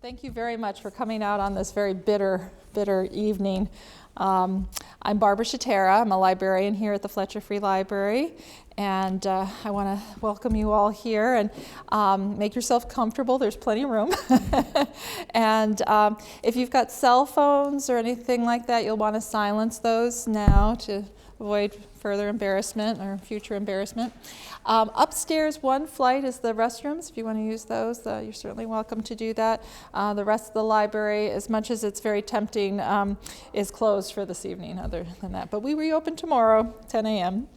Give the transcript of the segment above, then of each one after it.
Thank you very much for coming out on this very bitter evening. I'm Barbara Shatera. I'm a librarian here at the Fletcher Free Library, and I want to welcome you all here and make yourself comfortable. There's plenty of room. And if you've got cell phones or anything like that, you'll want to silence those now to avoid further embarrassment or future embarrassment. Upstairs, one flight is the restrooms. If you want to use those, you're certainly welcome to do that. The rest of the library, as much as it's very tempting, is closed for this evening other than that. But we reopen tomorrow, 10 a.m.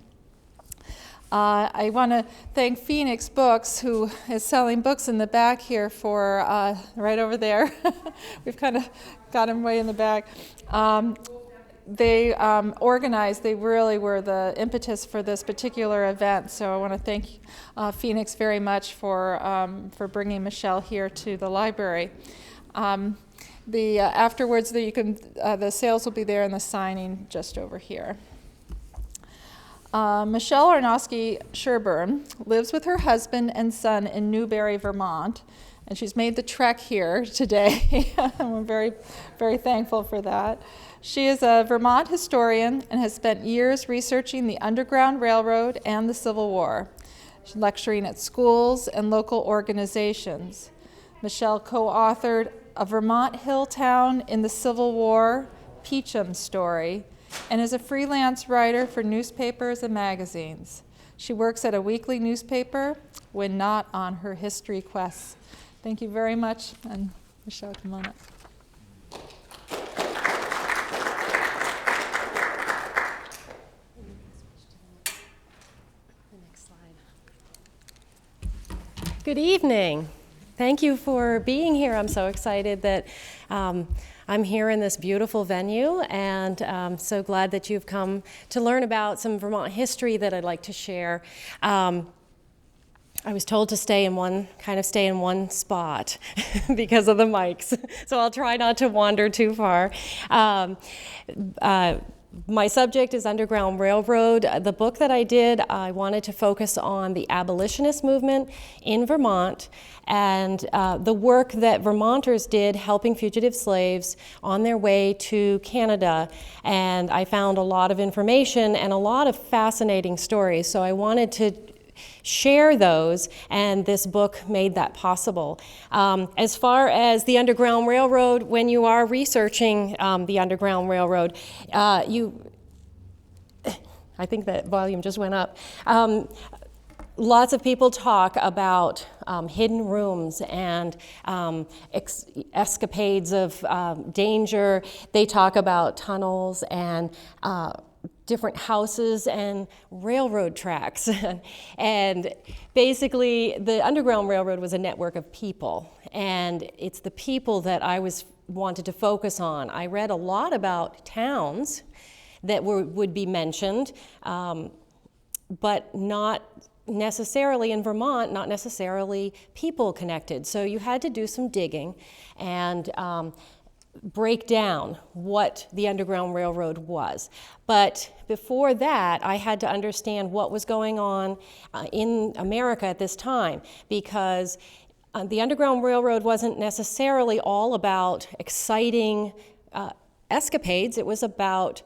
I want to thank Phoenix Books, who is selling books in the back here for right over there. We've kind of got them way in the back. They organized, they really were the impetus for this particular event, so I want to thank Phoenix very much for bringing Michelle here to the library. Afterwards, the sales will be there and the signing just over here. Michelle Arnowski Sherburne lives with her husband and son in Newbury, Vermont, and she's made the trek here today. We're very, very thankful for that. She is a Vermont historian and has spent years researching the Underground Railroad and the Civil War. She's lecturing at schools and local organizations. Michelle co-authored A Vermont Hill Town in the Civil War, Peacham Story, and is a freelance writer for newspapers and magazines. She works at a weekly newspaper when not on her history quests. Thank you very much, and Michelle, come on up. Good evening. Thank you for being here. I'm so excited that I'm here in this beautiful venue, and I'm so glad that you've come to learn about some Vermont history that I'd like to share. I was told to stay in one spot because of the mics, so I'll try not to wander too far. My subject is Underground Railroad. The book that I did, I wanted to focus on the Abolitionist movement in Vermont and the work that Vermonters did helping fugitive slaves on their way to Canada. And I found a lot of information and a lot of fascinating stories, so I wanted to share those, and this book made that possible. As far as the Underground Railroad, when you are researching the Underground Railroad, I think that volume just went up. Lots of people talk about hidden rooms and escapades of danger. They talk about tunnels and different houses and railroad tracks. And basically, the Underground Railroad was a network of people, and it's the people that I wanted to focus on. I read a lot about towns that would be mentioned, but not necessarily in Vermont, not necessarily people connected. So you had to do some digging and break down what the Underground Railroad was. But before that, I had to understand what was going on in America at this time, because the Underground Railroad wasn't necessarily all about exciting escapades. It was about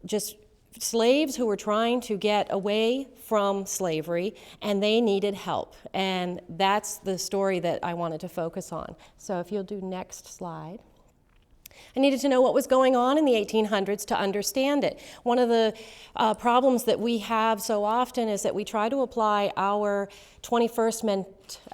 just slaves who were trying to get away from slavery, and they needed help. And that's the story that I wanted to focus on. So if you'll do next slide. I needed to know what was going on in the 1800s to understand it. One of the problems that we have so often is that we try to apply our 21st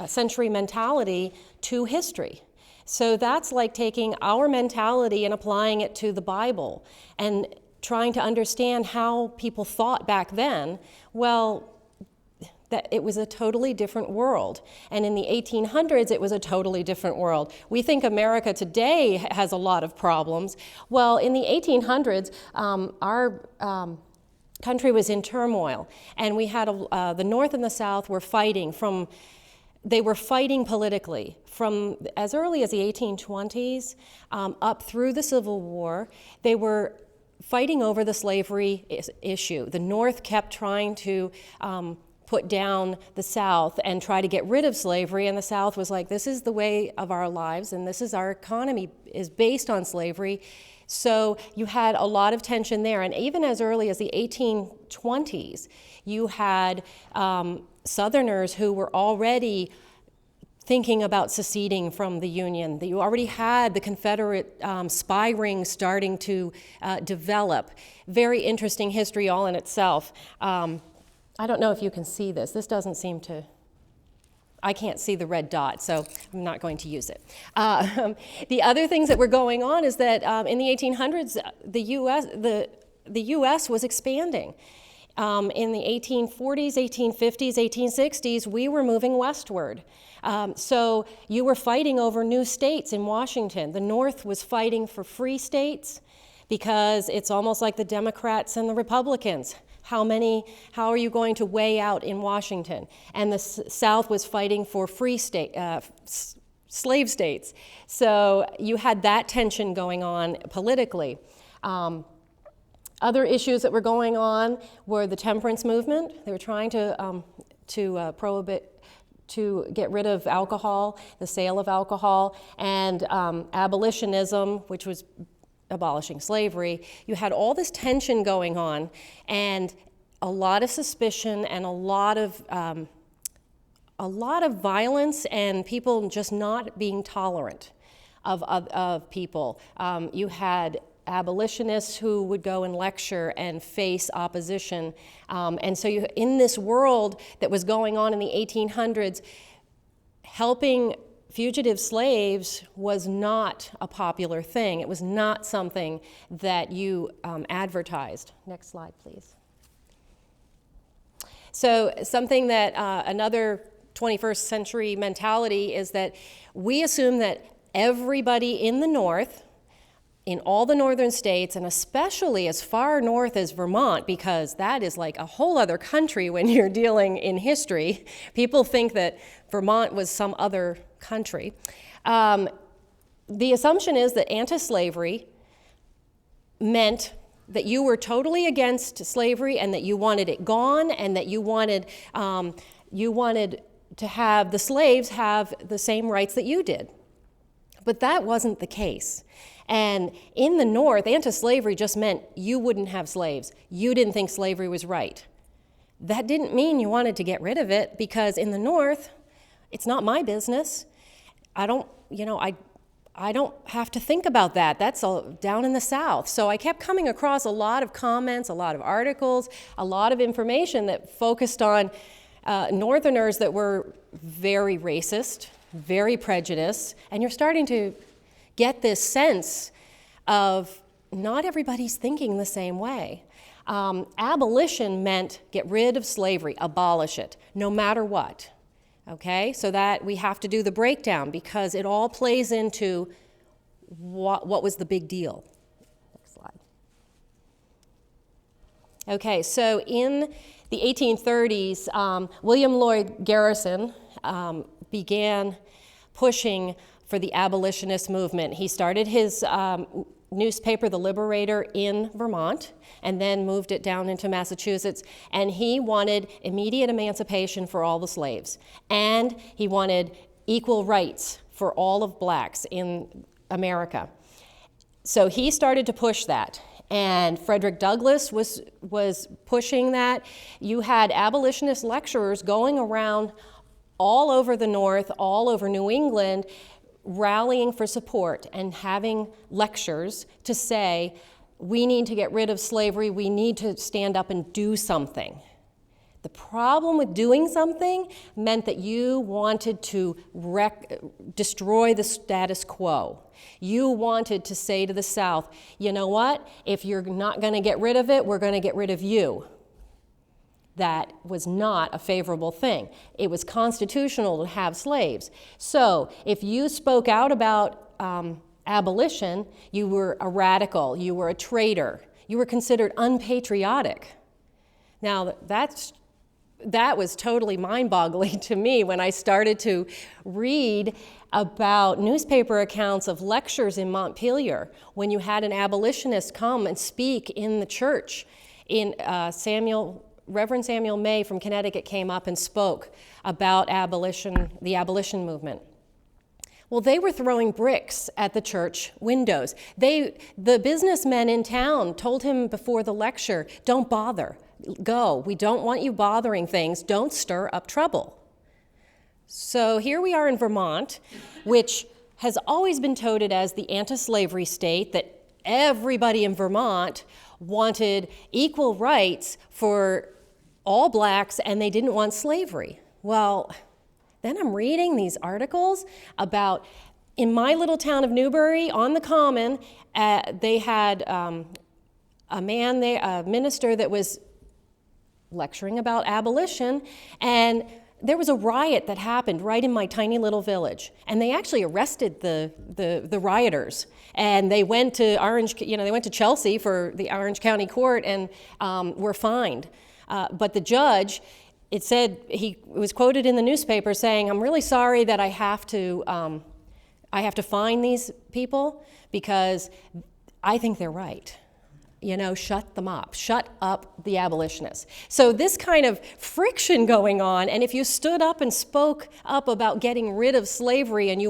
century mentality to history. So that's like taking our mentality and applying it to the Bible and trying to understand how people thought back then. Well, that it was a totally different world. And in the 1800s, it was a totally different world. We think America today has a lot of problems. Well, in the 1800s, our country was in turmoil. And we had the North and the South were fighting they were fighting politically from as early as the 1820s up through the Civil War. They were fighting over the slavery issue. The North kept trying to put down the South and try to get rid of slavery, and the South was like, this is the way of our lives, and this is our economy is based on slavery. So you had a lot of tension there, and even as early as the 1820s, you had Southerners who were already thinking about seceding from the Union. You already had the Confederate spy ring starting to develop. Very interesting history all in itself. I don't know if you can see this. This doesn't seem to, I can't see the red dot, so I'm not going to use it. The other things that were going on is that in the 1800s, the U.S. was expanding. In the 1840s, 1850s, 1860s, we were moving westward. So you were fighting over new states in Washington. The North was fighting for free states because it's almost like the Democrats and the Republicans. How are you going to weigh out in Washington? And the South was fighting for free state, slave states. So you had that tension going on politically. Other issues that were going on were the temperance movement. They were trying to get rid of alcohol, the sale of alcohol, and abolitionism, which was abolishing slavery. You had all this tension going on, and a lot of suspicion and a lot of violence, and people just not being tolerant of people. You had abolitionists who would go and lecture and face opposition. And so in this world that was going on in the 1800s, helping fugitive slaves was not a popular thing. It was not something that you advertised. Next slide, please. So something that another 21st century mentality is that we assume that everybody in the North, in all the northern states, and especially as far north as Vermont, because that is like a whole other country when you're dealing in history. People think that Vermont was some other country. The assumption is that anti-slavery meant that you were totally against slavery and that you wanted it gone, and that you wanted to have the slaves have the same rights that you did. But that wasn't the case. And in the North, anti-slavery just meant you wouldn't have slaves. You didn't think slavery was right. That didn't mean you wanted to get rid of it, because in the North, it's not my business. I don't have to think about that. That's down in the South. So I kept coming across a lot of comments, a lot of articles, a lot of information that focused on Northerners that were very racist, very prejudiced, and you're starting to get this sense of not everybody's thinking the same way. Abolition meant get rid of slavery, abolish it, no matter what. Okay, so that we have to do the breakdown, because it all plays into what was the big deal. Next slide. Okay, so in the 1830s, William Lloyd Garrison began pushing for the abolitionist movement. He started his newspaper, The Liberator, in Vermont, and then moved it down into Massachusetts, and he wanted immediate emancipation for all the slaves, and he wanted equal rights for all of blacks in America. So he started to push that, and Frederick Douglass was pushing that. You had abolitionist lecturers going around all over the North, all over New England, rallying for support and having lectures to say, we need to get rid of slavery, we need to stand up and do something. The problem with doing something meant that you wanted to destroy the status quo. You wanted to say to the South, you know what, if you're not going to get rid of it, we're going to get rid of you. That was not a favorable thing. It was constitutional to have slaves. So if you spoke out about abolition, you were a radical, you were a traitor, you were considered unpatriotic. Now that was totally mind-boggling to me when I started to read about newspaper accounts of lectures in Montpelier when you had an abolitionist come and speak in the church in Samuel Reverend Samuel May from Connecticut came up and spoke about abolition, the abolition movement. Well, they were throwing bricks at the church windows. The businessmen in town told him before the lecture, don't bother, go. We don't want you bothering things. Don't stir up trouble. So here we are in Vermont, which has always been touted as the anti-slavery state, that everybody in Vermont wanted equal rights for all blacks and they didn't want slavery. Well, then I'm reading these articles about, in my little town of Newbury, on the Common, they had a minister that was lecturing about abolition, and there was a riot that happened right in my tiny little village, and they actually arrested the rioters, and they went to they went to Chelsea for the Orange County Court and were fined. But the judge, it said, he was quoted in the newspaper saying, "I'm really sorry that I have to fine these people because I think they're right. Shut them up. Shut up the abolitionists." So this kind of friction going on, and if you stood up and spoke up about getting rid of slavery and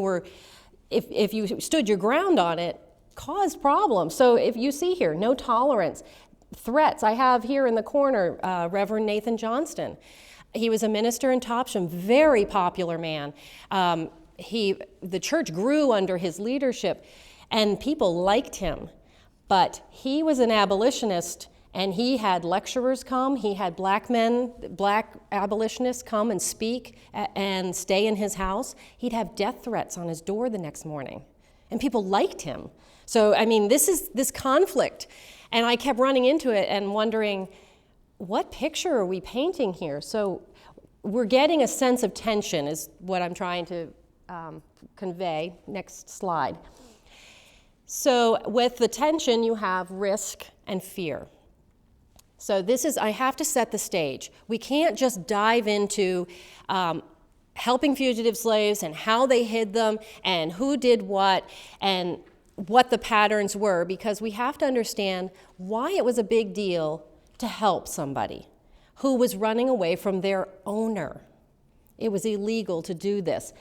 if you stood your ground on it, caused problems. So if you see here, no tolerance, threats. I have here in the corner Reverend Nathan Johnston. He was a minister in Peacham, very popular man. The church grew under his leadership, and people liked him. But he was an abolitionist, and he had lecturers come. He had black abolitionists come and speak and stay in his house. He'd have death threats on his door the next morning, and people liked him. So, this is this conflict. And I kept running into it and wondering, what picture are we painting here? So we're getting a sense of tension is what I'm trying to convey. Next slide. So with the tension, you have risk and fear. So I have to set the stage. We can't just dive into helping fugitive slaves and how they hid them and who did what and what the patterns were, because we have to understand why it was a big deal to help somebody who was running away from their owner. It was illegal to do this.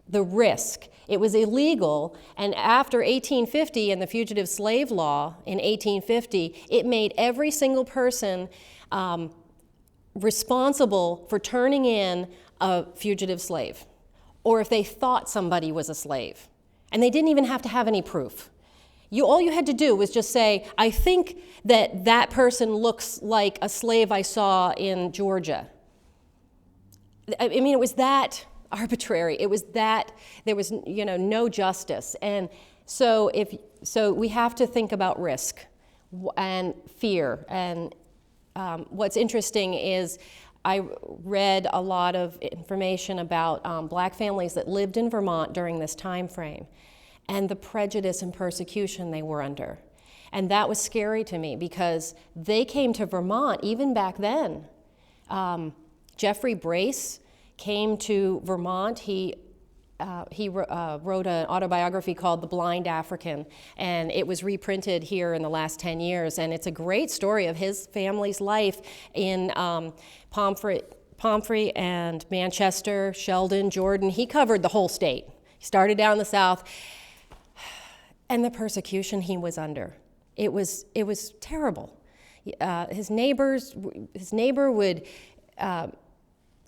The risk, it was illegal, and after 1850 and the fugitive slave law in 1850, it made every single person responsible for turning in a fugitive slave, or if they thought somebody was a slave. And they didn't even have to have any proof. All you had to do was just say, I think that person looks like a slave I saw in Georgia. It was that arbitrary. It was that there was no justice. And so we have to think about risk and fear. And what's interesting is I read a lot of information about black families that lived in Vermont during this time frame and the prejudice and persecution they were under. And that was scary to me because they came to Vermont even back then. Jeffrey Brace came to Vermont. He wrote an autobiography called The Blind African, and it was reprinted here in the last 10 years. And it's a great story of his family's life in Pomfrey and Manchester, Sheldon, Jordan. He covered the whole state. He started down the south, and the persecution he was under. It was terrible. His neighbor would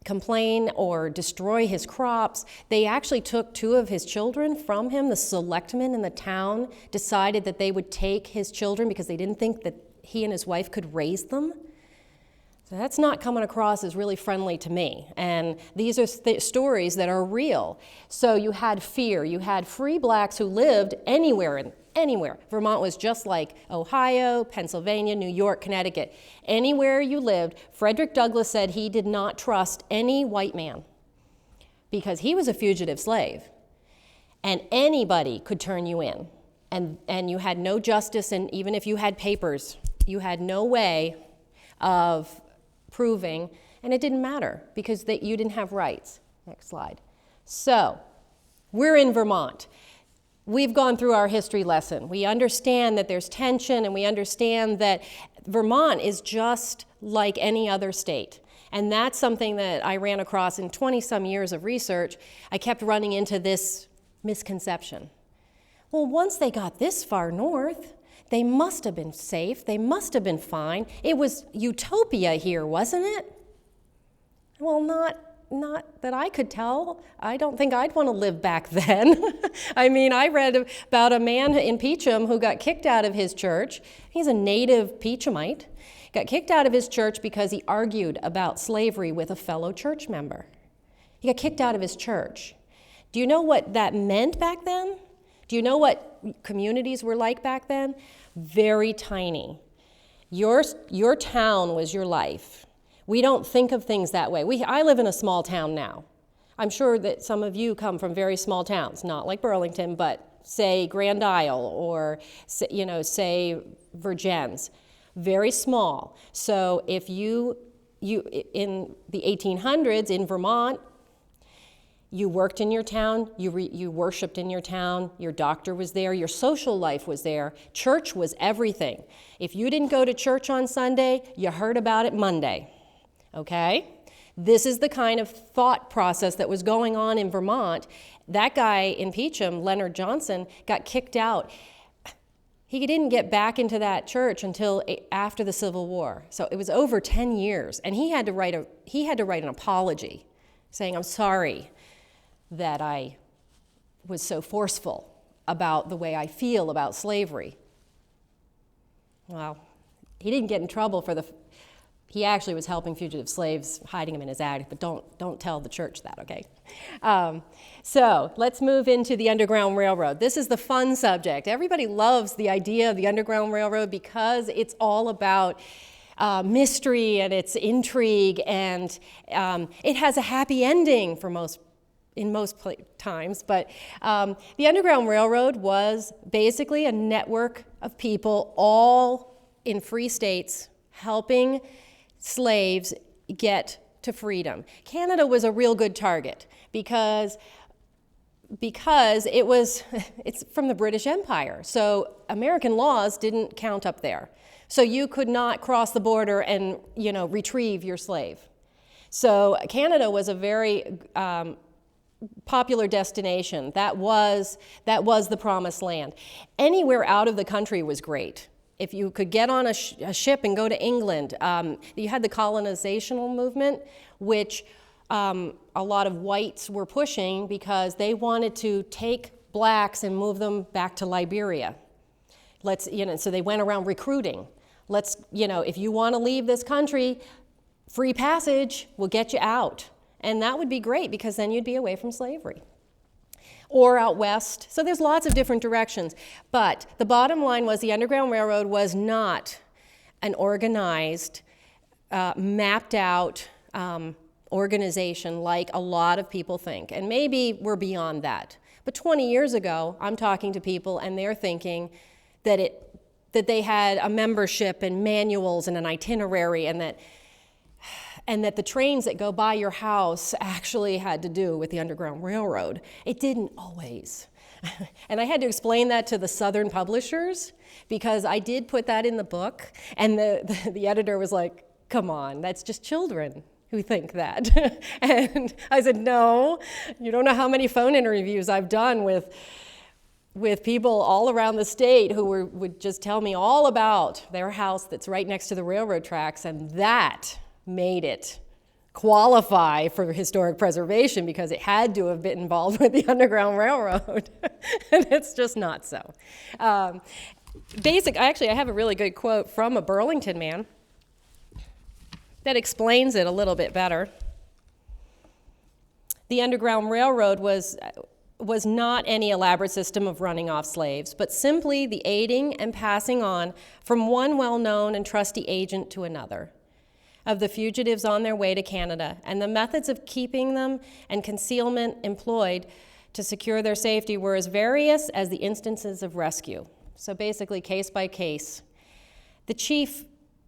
complain or destroy his crops. They actually took 2 of his children from him. The selectmen in the town decided that they would take his children because they didn't think that he and his wife could raise them. So that's not coming across as really friendly to me. And these are stories that are real. So you had fear. You had free blacks who lived anywhere. Vermont was just like Ohio, Pennsylvania, New York, Connecticut. Anywhere you lived, Frederick Douglass said he did not trust any white man because he was a fugitive slave. And anybody could turn you in. And you had no justice, and even if you had papers, you had no way of proving, and it didn't matter because you didn't have rights. Next slide. So, we're in Vermont. we've gone through our history lesson. We understand that there's tension, and we understand that Vermont is just like any other state. And that's something that I ran across in 20-some years of research. I kept running into this misconception. Well, once they got this far north, they must have been safe. They must have been fine. It was utopia here, wasn't it? Well, not that I could tell. I don't think I'd want to live back then. I mean, I read about a man in Peacham who got kicked out of his church. He's a native Peachamite. Got kicked out of his church because he argued about slavery with a fellow church member. He got kicked out of his church. Do you know what that meant back then? Do you know what communities were like back then? Very tiny. Your town was your life. We don't think of things that way. I live in a small town now. I'm sure that some of you come from very small towns, not like Burlington, but say Grand Isle or say Vergennes. Very small. So if you in the 1800s in Vermont, you worked in your town, you worshiped in your town, your doctor was there, your social life was there, church was everything. If you didn't go to church on Sunday, you heard about it Monday, okay? This is the kind of thought process that was going on in Vermont. That guy in Peacham, Leonard Johnson, got kicked out. He didn't get back into that church until after the Civil War. So it was over 10 years, and he had to write an apology, saying, "I'm sorry that I was so forceful about the way I feel about slavery." Well, he didn't get in trouble he actually was helping fugitive slaves, hiding them in his attic, but don't tell the church that, okay? So let's move into the Underground Railroad. This is the fun subject. Everybody loves the idea of the Underground Railroad because it's all about mystery and it's intrigue, and it has a happy ending in most times, but the Underground Railroad was basically a network of people all in free states helping slaves get to freedom. Canada was a real good target because it's from the British Empire, so American laws didn't count up there. So you could not cross the border and retrieve your slave. So Canada was a very popular destination. That was the promised land. Anywhere out of the country was great. If you could get on a ship and go to England, you had the colonizational movement, which a lot of whites were pushing because they wanted to take blacks and move them back to Liberia. So they went around recruiting. If you want to leave this country, free passage will get you out. And that would be great because then you'd be away from slavery. Or out west. So there's lots of different directions. But the bottom line was the Underground Railroad was not an organized, mapped out organization like a lot of people think. And maybe we're beyond that. But 20 years ago, I'm talking to people and they're thinking that they had a membership and manuals and an itinerary, and that the trains that go by your house actually had to do with the Underground Railroad. It didn't always. And I had to explain that to the Southern publishers because I did put that in the book, and the editor was like, "Come on, that's just children who think that." And I said, "No, you don't know how many phone interviews I've done with people all around the state who would just tell me all about their house that's right next to the railroad tracks, and that made it qualify for historic preservation because it had to have been involved with the Underground Railroad." And it's just not so. Actually, I have a really good quote from a Burlington man that explains it a little bit better. The Underground Railroad was not any elaborate system of running off slaves, but simply the aiding and passing on from one well-known and trusty agent to another of the fugitives on their way to Canada, and the methods of keeping them and concealment employed to secure their safety were as various as the instances of rescue. So basically, case by case. The chief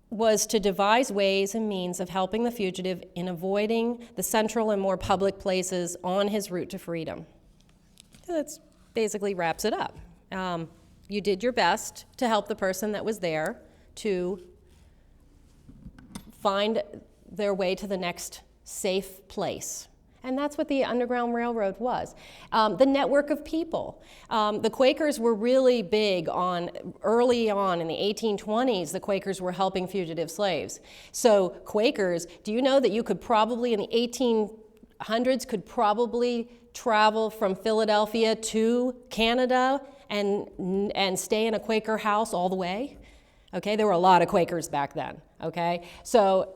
was to devise ways and means of helping the fugitive in avoiding the central and more public places on his route to freedom. So that's basically wraps it up. You did your best to help the person that was there to find their way to the next safe place. And that's what the Underground Railroad was. The network of people. The Quakers were really big early on in the 1820s, the Quakers were helping fugitive slaves. So Quakers, do you know that you could probably, in the 1800s, could probably travel from Philadelphia to Canada and stay in a Quaker house all the way? Okay, there were a lot of Quakers back then, okay? So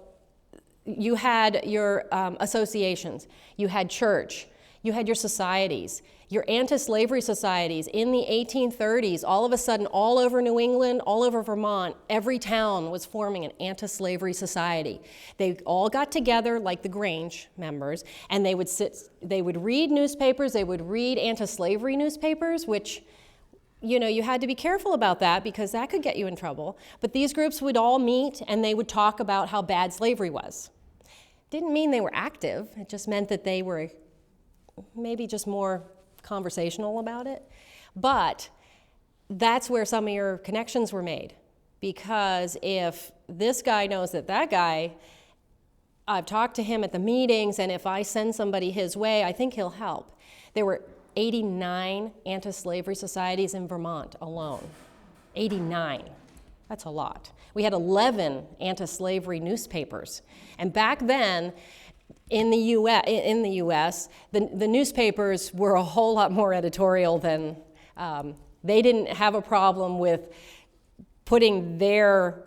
you had your associations, you had church, you had your societies, your anti-slavery societies. In the 1830s, all of a sudden, all over New England, all over Vermont, every town was forming an anti-slavery society. They all got together, like the Grange members, and they would read newspapers, they would read anti-slavery newspapers, which, you know, you had to be careful about that because that could get you in trouble. But these groups would all meet and they would talk about how bad slavery was. Didn't mean they were active, it just meant that they were maybe just more conversational about it. But that's where some of your connections were made. Because if this guy knows that guy, I've talked to him at the meetings, and if I send somebody his way, I think he'll help. There were 89 anti-slavery societies in Vermont alone. 89. That's a lot. We had 11 anti-slavery newspapers. And back then, in the U.S., the newspapers were a whole lot more editorial than, they didn't have a problem with putting their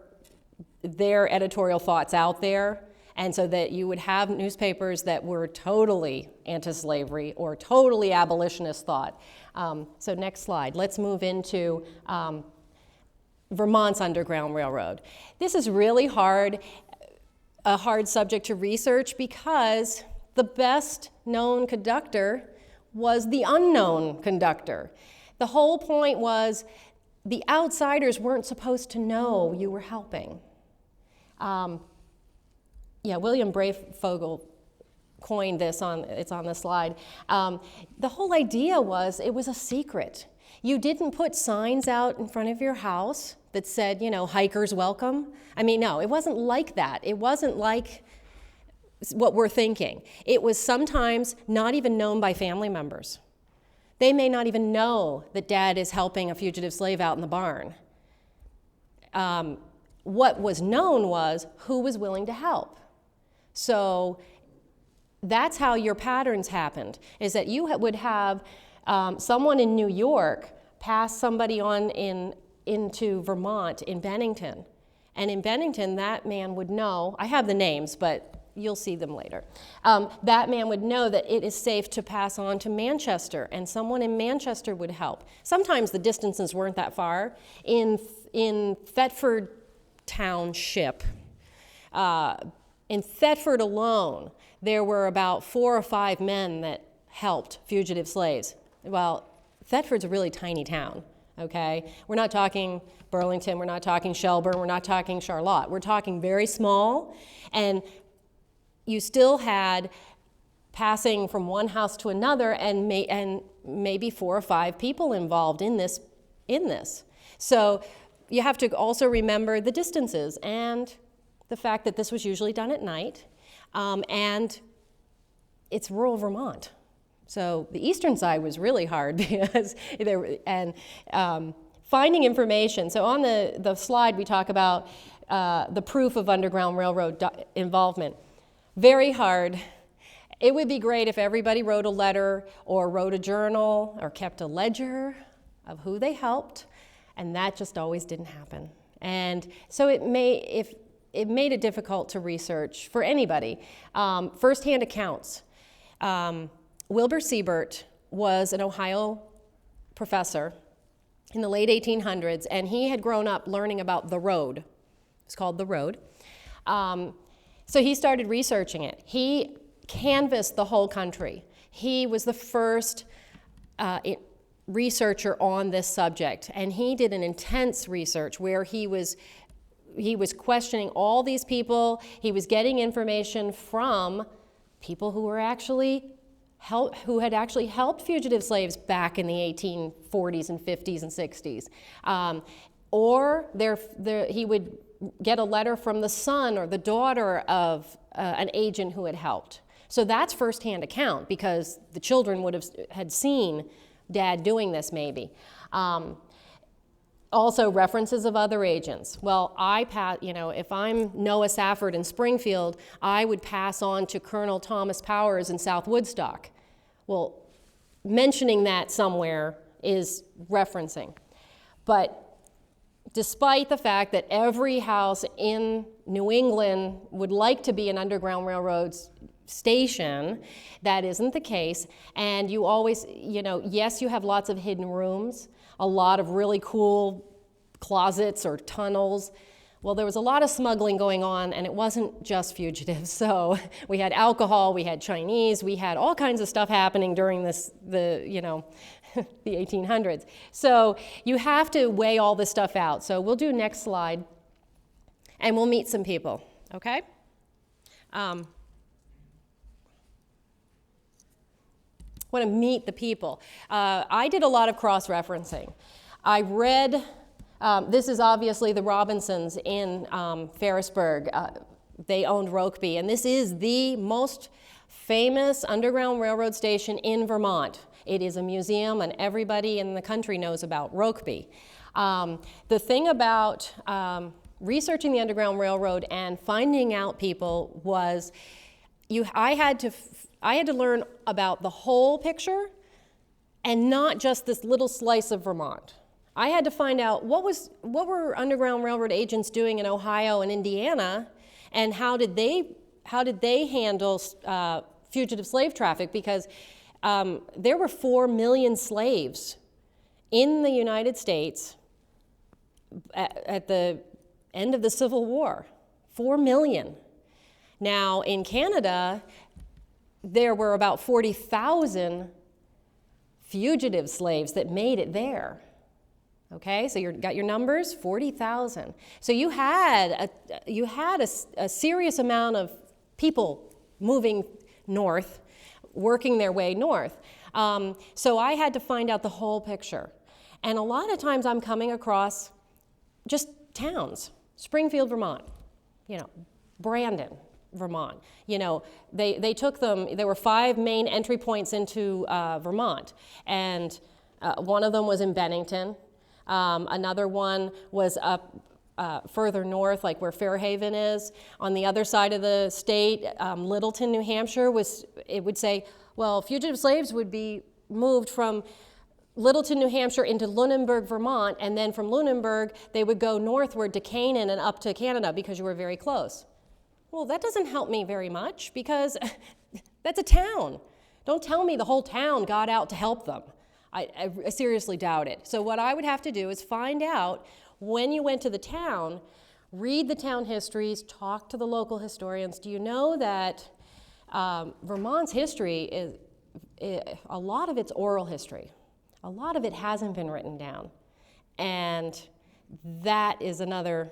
editorial thoughts out there. And so that you would have newspapers that were totally anti-slavery or totally abolitionist thought. So next slide. Let's move into Vermont's Underground Railroad. This is really a hard subject to research because the best known conductor was the unknown conductor. The whole point was the outsiders weren't supposed to know you were helping. William Breyfogle coined this, it's on the slide. The whole idea was it was a secret. You didn't put signs out in front of your house that said, you know, hikers welcome. I mean, no, it wasn't like that. It wasn't like what we're thinking. It was sometimes not even known by family members. They may not even know that dad is helping a fugitive slave out in the barn. What was known was who was willing to help. So that's how your patterns happened, is that you would have someone in New York pass somebody on into Vermont in Bennington. And in Bennington, that man would know, I have the names, but you'll see them later. That man would know that it is safe to pass on to Manchester, and someone in Manchester would help. Sometimes the distances weren't that far. In Thetford Township, in Thetford alone, there were about 4 or 5 men that helped fugitive slaves. Well, Thetford's a really tiny town, okay? We're not talking Burlington, we're not talking Shelburne, we're not talking Charlotte. We're talking very small, and you still had passing from one house to another and maybe 4 or 5 people involved in this. So you have to also remember the distances and the fact that this was usually done at night, and it's rural Vermont. So the eastern side was really hard because finding information. So on the slide we talk about the proof of Underground Railroad involvement. Very hard. It would be great if everybody wrote a letter or wrote a journal or kept a ledger of who they helped, and that just always didn't happen. And so it made it difficult to research for anybody. First-hand accounts. Wilbur Siebert was an Ohio professor in the late 1800s, and he had grown up learning about the road. It's called the road. So he started researching it. He canvassed the whole country. He was the first researcher on this subject, and he did an intense research where he was questioning all these people. He was getting information from people who were actually who had actually helped fugitive slaves back in the 1840s and 50s and 60s. Or he would get a letter from the son or the daughter of an agent who had helped. So that's firsthand account, because the children had seen Dad doing this maybe. Also references of other agents. Well, if I'm Noah Safford in Springfield, I would pass on to Colonel Thomas Powers in South Woodstock. Well, mentioning that somewhere is referencing. But despite the fact that every house in New England would like to be an Underground Railroad station, that isn't the case. And you always, yes, you have lots of hidden rooms, a lot of really cool closets or tunnels. Well, there was a lot of smuggling going on, and it wasn't just fugitives. So we had alcohol, we had Chinese, we had all kinds of stuff happening during the 1800s. So you have to weigh all this stuff out. So we'll do next slide, and we'll meet some people, okay? Want to meet the people. I did a lot of cross-referencing. I read, this is obviously the Robinsons in Ferrisburgh. They owned Rokeby, and this is the most famous Underground Railroad station in Vermont. It is a museum, and everybody in the country knows about Rokeby. The thing about researching the Underground Railroad and finding out people was I had to learn about the whole picture and not just this little slice of Vermont. I had to find out what were Underground Railroad agents doing in Ohio and Indiana, and how did they handle fugitive slave traffic, because there were 4 million slaves in the United States at the end of the Civil War. 4 million. Now, in Canada, there were about 40,000 fugitive slaves that made it there. Okay, so you got your numbers, 40,000. So you had a serious amount of people moving north, working their way north. So I had to find out the whole picture. And a lot of times I'm coming across just towns. Springfield, Vermont, Brandon, Vermont. They took them, there were 5 main entry points into Vermont, and one of them was in Bennington. Another one was up further north, like where Fairhaven is. On the other side of the state, Littleton, New Hampshire, it would say, well, fugitive slaves would be moved from Littleton, New Hampshire into Lunenburg, Vermont, and then from Lunenburg, they would go northward to Canaan and up to Canada because you were very close. Well, that doesn't help me very much, because that's a town. Don't tell me the whole town got out to help them. I seriously doubt it. So what I would have to do is find out when you went to the town, read the town histories, talk to the local historians. Do you know that Vermont's history is, a lot of it's oral history. A lot of it hasn't been written down. And that is another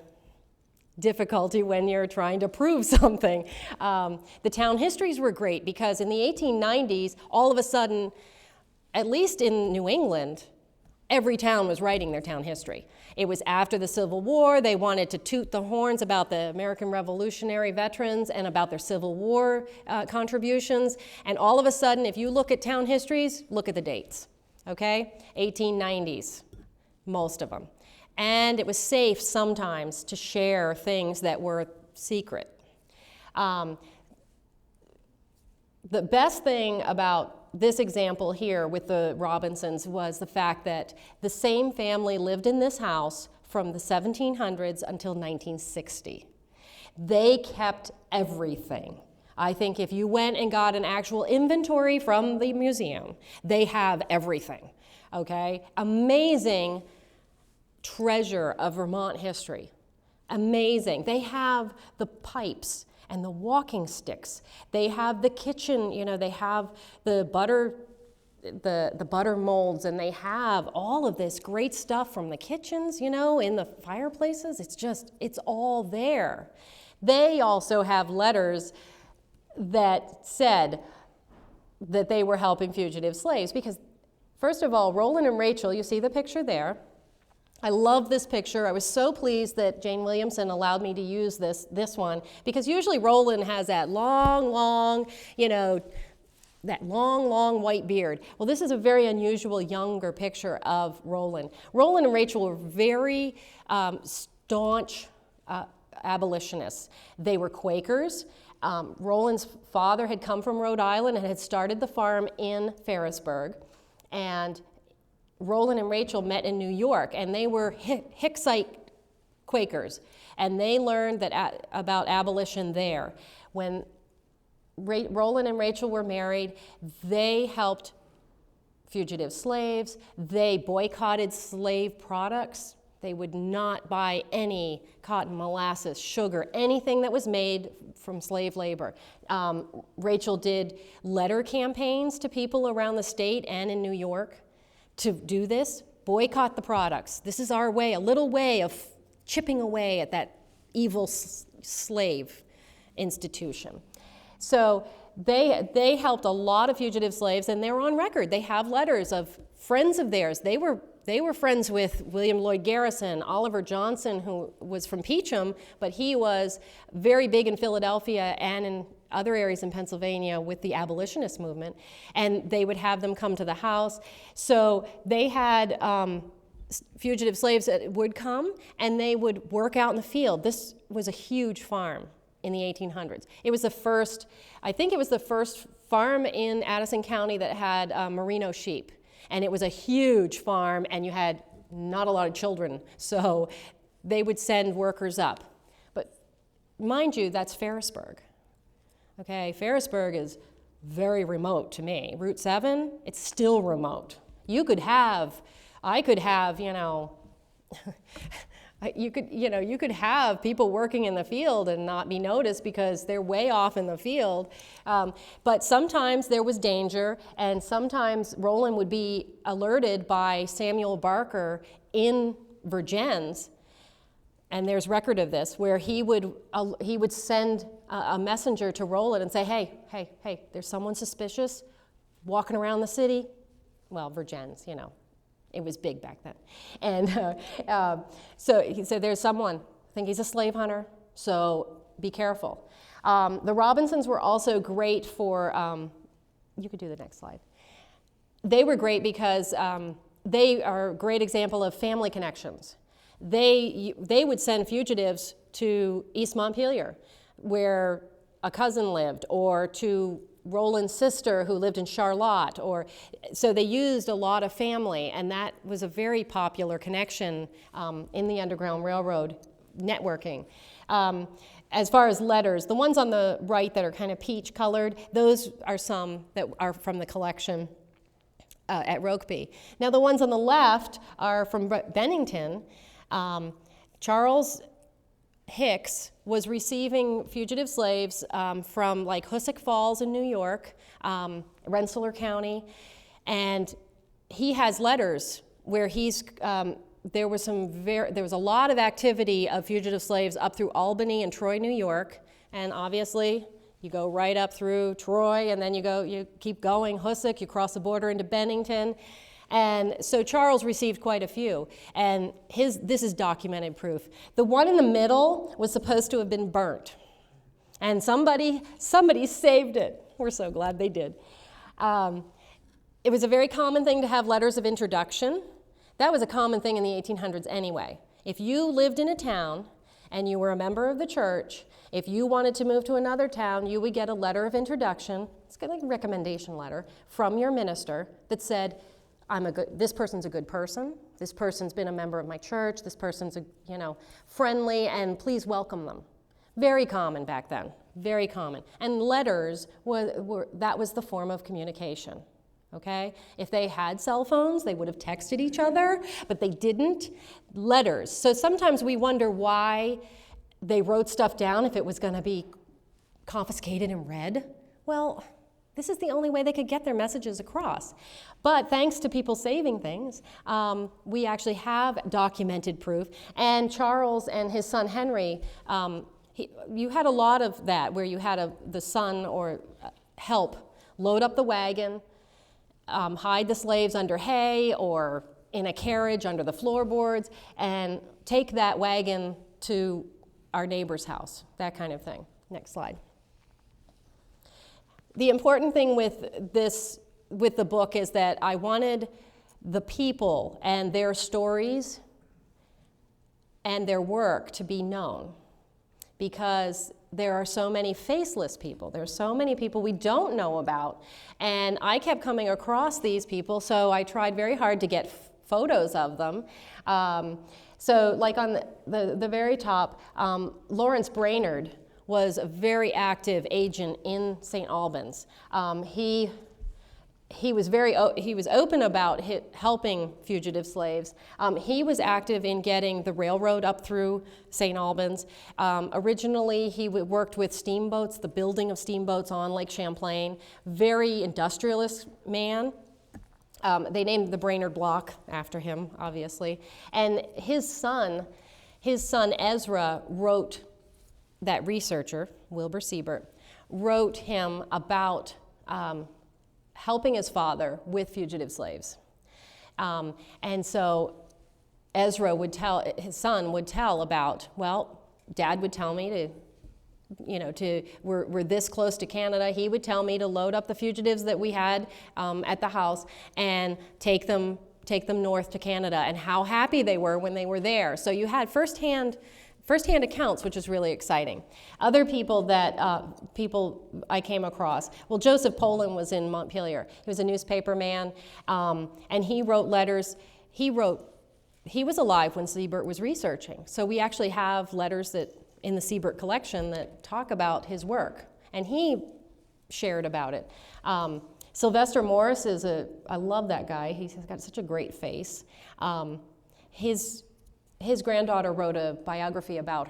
difficulty when you're trying to prove something. The town histories were great, because in the 1890s, all of a sudden, at least in New England, every town was writing their town history. It was after the Civil War. They wanted to toot the horns about the American Revolutionary veterans and about their Civil War contributions. And all of a sudden, if you look at town histories, look at the dates, okay? 1890s, most of them. And it was safe sometimes to share things that were secret. The best thing about this example here with the Robinsons was the fact that the same family lived in this house from the 1700s until 1960. They kept everything. I think if you went and got an actual inventory from the museum, they have everything, okay? Amazing treasure of Vermont history. Amazing. They have the pipes and the walking sticks. They have the kitchen, they have the butter molds, and they have all of this great stuff from the kitchens, in the fireplaces. It's all there. They also have letters that said, that they were helping fugitive slaves because, first of all, Roland and Rachel, you see the picture there. I love this picture. I was so pleased that Jane Williamson allowed me to use this one because usually Roland has that long, that long white beard. Well, this is a very unusual younger picture of Roland. Roland and Rachel were very staunch abolitionists. They were Quakers. Roland's father had come from Rhode Island and had started the farm in Ferrisburgh. And Roland and Rachel met in New York, and they were Hicksite Quakers. And they learned about abolition there. When Roland and Rachel were married, they helped fugitive slaves. They boycotted slave products. They would not buy any cotton, molasses, sugar, anything that was made from slave labor. Rachel did letter campaigns to people around the state and in New York to do this. Boycott the products. This is our way, a little way of chipping away at that evil slave institution. So they helped a lot of fugitive slaves, and they're on record. They have letters of friends of theirs. They were friends with William Lloyd Garrison, Oliver Johnson, who was from Peacham, but he was very big in Philadelphia and in other areas in Pennsylvania with the abolitionist movement, and they would have them come to the house. So they had fugitive slaves that would come, and they would work out in the field. This was a huge farm in the 1800s. It was the first, I think it was the first farm in Addison County that had merino sheep. And it was a huge farm, and you had not a lot of children, so they would send workers up. But mind you, that's Ferrisburgh. Okay, Ferrisburgh is very remote to me. Route 7, it's still remote. You could have, I could have, you could have people working in the field and not be noticed because they're way off in the field. But sometimes there was danger, and sometimes Roland would be alerted by Samuel Barker in Vergennes, and there's record of this, where he would send a messenger to Roland and say, hey, there's someone suspicious walking around the city. Well, Vergennes, It was big back then. And so he said, there's someone, I think he's a slave hunter, so be careful. The Robinsons were also great for, you could do the next slide. They were great because they are a great example of family connections. They would send fugitives to East Montpelier, where a cousin lived, or to Roland's sister who lived in Charlotte, so they used a lot of family, and that was a very popular connection in the Underground Railroad networking. As far as letters, the ones on the right that are kind of peach colored, those are some that are from the collection at Rokeby. Now the ones on the left are from Bennington. Charles Hicks was receiving fugitive slaves from like Hoosick Falls in New York, Rensselaer County, and he has letters where there was a lot of activity of fugitive slaves up through Albany and Troy, New York, and obviously you go right up through Troy, and then you keep going Hoosick, you cross the border into Bennington. And so Charles received quite a few, and this is documented proof. The one in the middle was supposed to have been burnt, and somebody saved it. We're so glad they did. It was a very common thing to have letters of introduction. That was a common thing in the 1800s anyway. If you lived in a town and you were a member of the church, if you wanted to move to another town, you would get a letter of introduction. It's like a recommendation letter from your minister that said, this person's a good person, this person's been a member of my church, this person's friendly, and please welcome them. Very common back then, very common. And letters, that was the form of communication, okay? If they had cell phones, they would have texted each other, but they didn't. Letters. So sometimes we wonder why they wrote stuff down if it was gonna be confiscated and read. Well, this is the only way they could get their messages across. But thanks to people saving things, we actually have documented proof. And Charles and his son Henry, you had a lot of that where you had the son or help load up the wagon, hide the slaves under hay or in a carriage under the floorboards, and take that wagon to our neighbor's house, that kind of thing. Next slide. The important thing with the book is that I wanted the people and their stories and their work to be known, because there are so many faceless people. There are so many people we don't know about, and I kept coming across these people, so I tried very hard to get photos of them. So like on the very top, Lawrence Brainerd was a very active agent in St. Albans. He was open about helping fugitive slaves. He was active in getting the railroad up through St. Albans. Originally, he worked with steamboats, the building of steamboats on Lake Champlain. Very industrialist man. They named the Brainerd Block after him, obviously. And his son Ezra wrote, that researcher, Wilbur Siebert, wrote him about helping his father with fugitive slaves. And so Ezra would tell, his son would tell about, well, Dad would tell me we're this close to Canada. He would tell me to load up the fugitives that we had at the house and take them north to Canada, and how happy they were when they were there. So you had firsthand accounts, which is really exciting. Other people I came across, well, Joseph Poland was in Montpelier. He was a newspaper man, and he wrote letters. He was alive when Siebert was researching. So we actually have letters in the Siebert collection that talk about his work, and he shared about it. Sylvester Morris I love that guy. He's got such a great face. His granddaughter wrote a biography about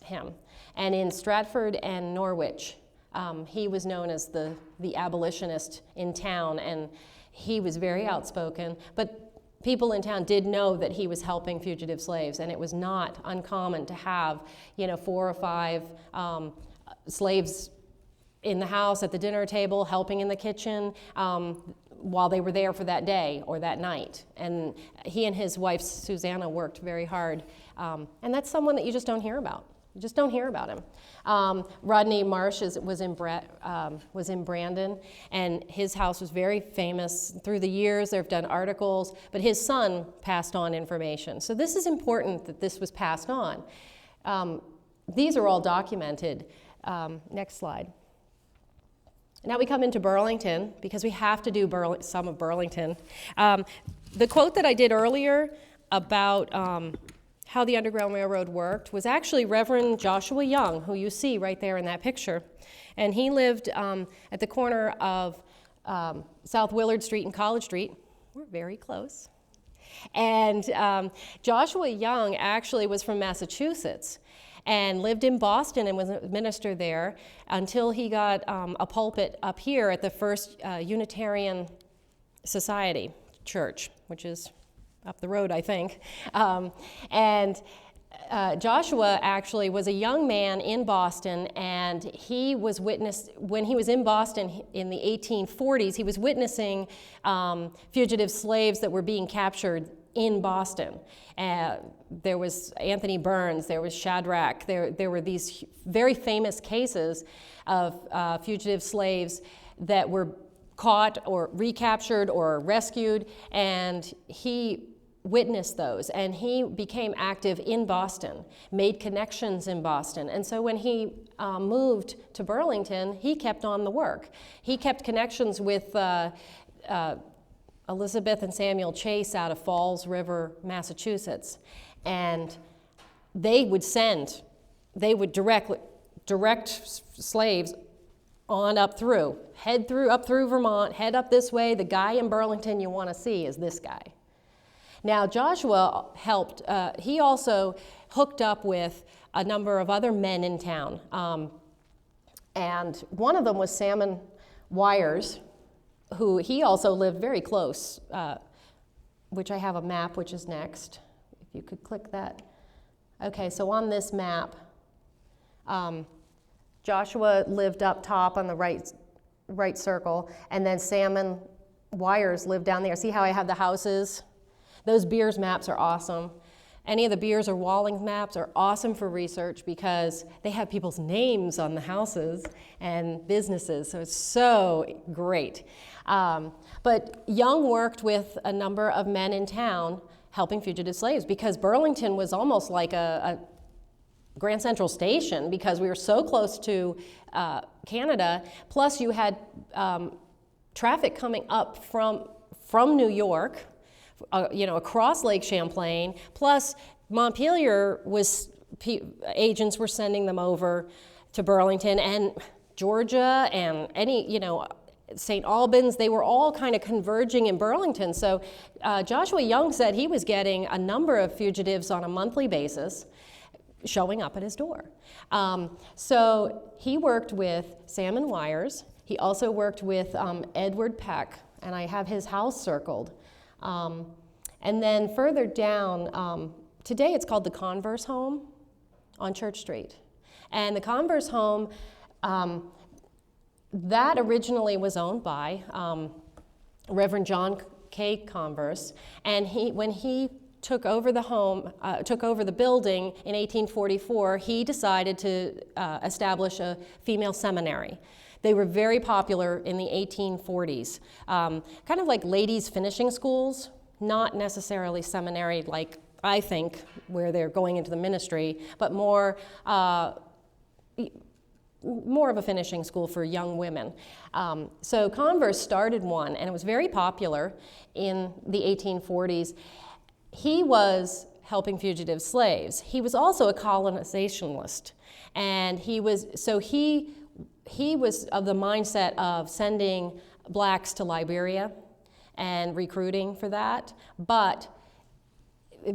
him. And in Stratford and Norwich, he was known as the abolitionist in town, and he was very outspoken. But people in town did know that he was helping fugitive slaves, and it was not uncommon to have 4 or 5 slaves in the house at the dinner table, helping in the kitchen, while they were there for that day or that night. And he and his wife, Susanna, worked very hard. And that's someone that you just don't hear about. You just don't hear about him. Rodney Marsh was in Brandon, and his house was very famous. Through the years, they've done articles, but his son passed on information. So this is important that this was passed on. These are all documented. Next slide. Now we come into Burlington, because we have to do some of Burlington. The quote that I did earlier about how the Underground Railroad worked was actually Reverend Joshua Young, who you see right there in that picture. And he lived at the corner of South Willard Street and College Street. We're very close. And Joshua Young actually was from Massachusetts and lived in Boston and was a minister there until he got a pulpit up here at the First Unitarian Society Church, which is up the road, I think. Joshua actually was a young man in Boston, and he was when he was in Boston in the 1840s, he was witnessing fugitive slaves that were being captured in Boston. There was Anthony Burns, there was Shadrach, there were these very famous cases of fugitive slaves that were caught or recaptured or rescued, and he witnessed those, and he became active in Boston, made connections in Boston. And so when he moved to Burlington, he kept on the work. He kept connections with Elizabeth and Samuel Chase out of Falls River, Massachusetts, and they would direct slaves on up through Vermont, head up this way. The guy in Burlington you want to see is this guy. Now Joshua helped, he also hooked up with a number of other men in town, and one of them was Salmon Wires, who he also lived very close, which I have a map, which is next. If you could click that. Okay, so on this map, Joshua lived up top on the right right circle, and then Salmon Wires lived down there. See how I have the houses? Those Beers maps are awesome. Any of the Beers or Walling maps are awesome for research because they have people's names on the houses and businesses, so it's so great. But Young worked with a number of men in town helping fugitive slaves because Burlington was almost like a Grand Central Station because we were so close to Canada. Plus, you had traffic coming up from New York, across Lake Champlain. Plus, Montpelier agents were sending them over to Burlington, and Georgia and St. Albans, they were all kind of converging in Burlington. So Joshua Young said he was getting a number of fugitives on a monthly basis showing up at his door. So he worked with Salmon Wires. He also worked with Edward Peck, and I have his house circled. And then further down, today it's called the Converse Home on Church Street. And the Converse Home, that originally was owned by Reverend John K. Converse, and when he took over the building in 1844, he decided to establish a female seminary. They were very popular in the 1840s, kind of like ladies' finishing schools, not necessarily seminary like I think where they're going into the ministry, but more of a finishing school for young women. So Converse started one, and it was very popular in the 1840s. He was helping fugitive slaves. He was also a colonizationalist, and he was of the mindset of sending blacks to Liberia and recruiting for that, but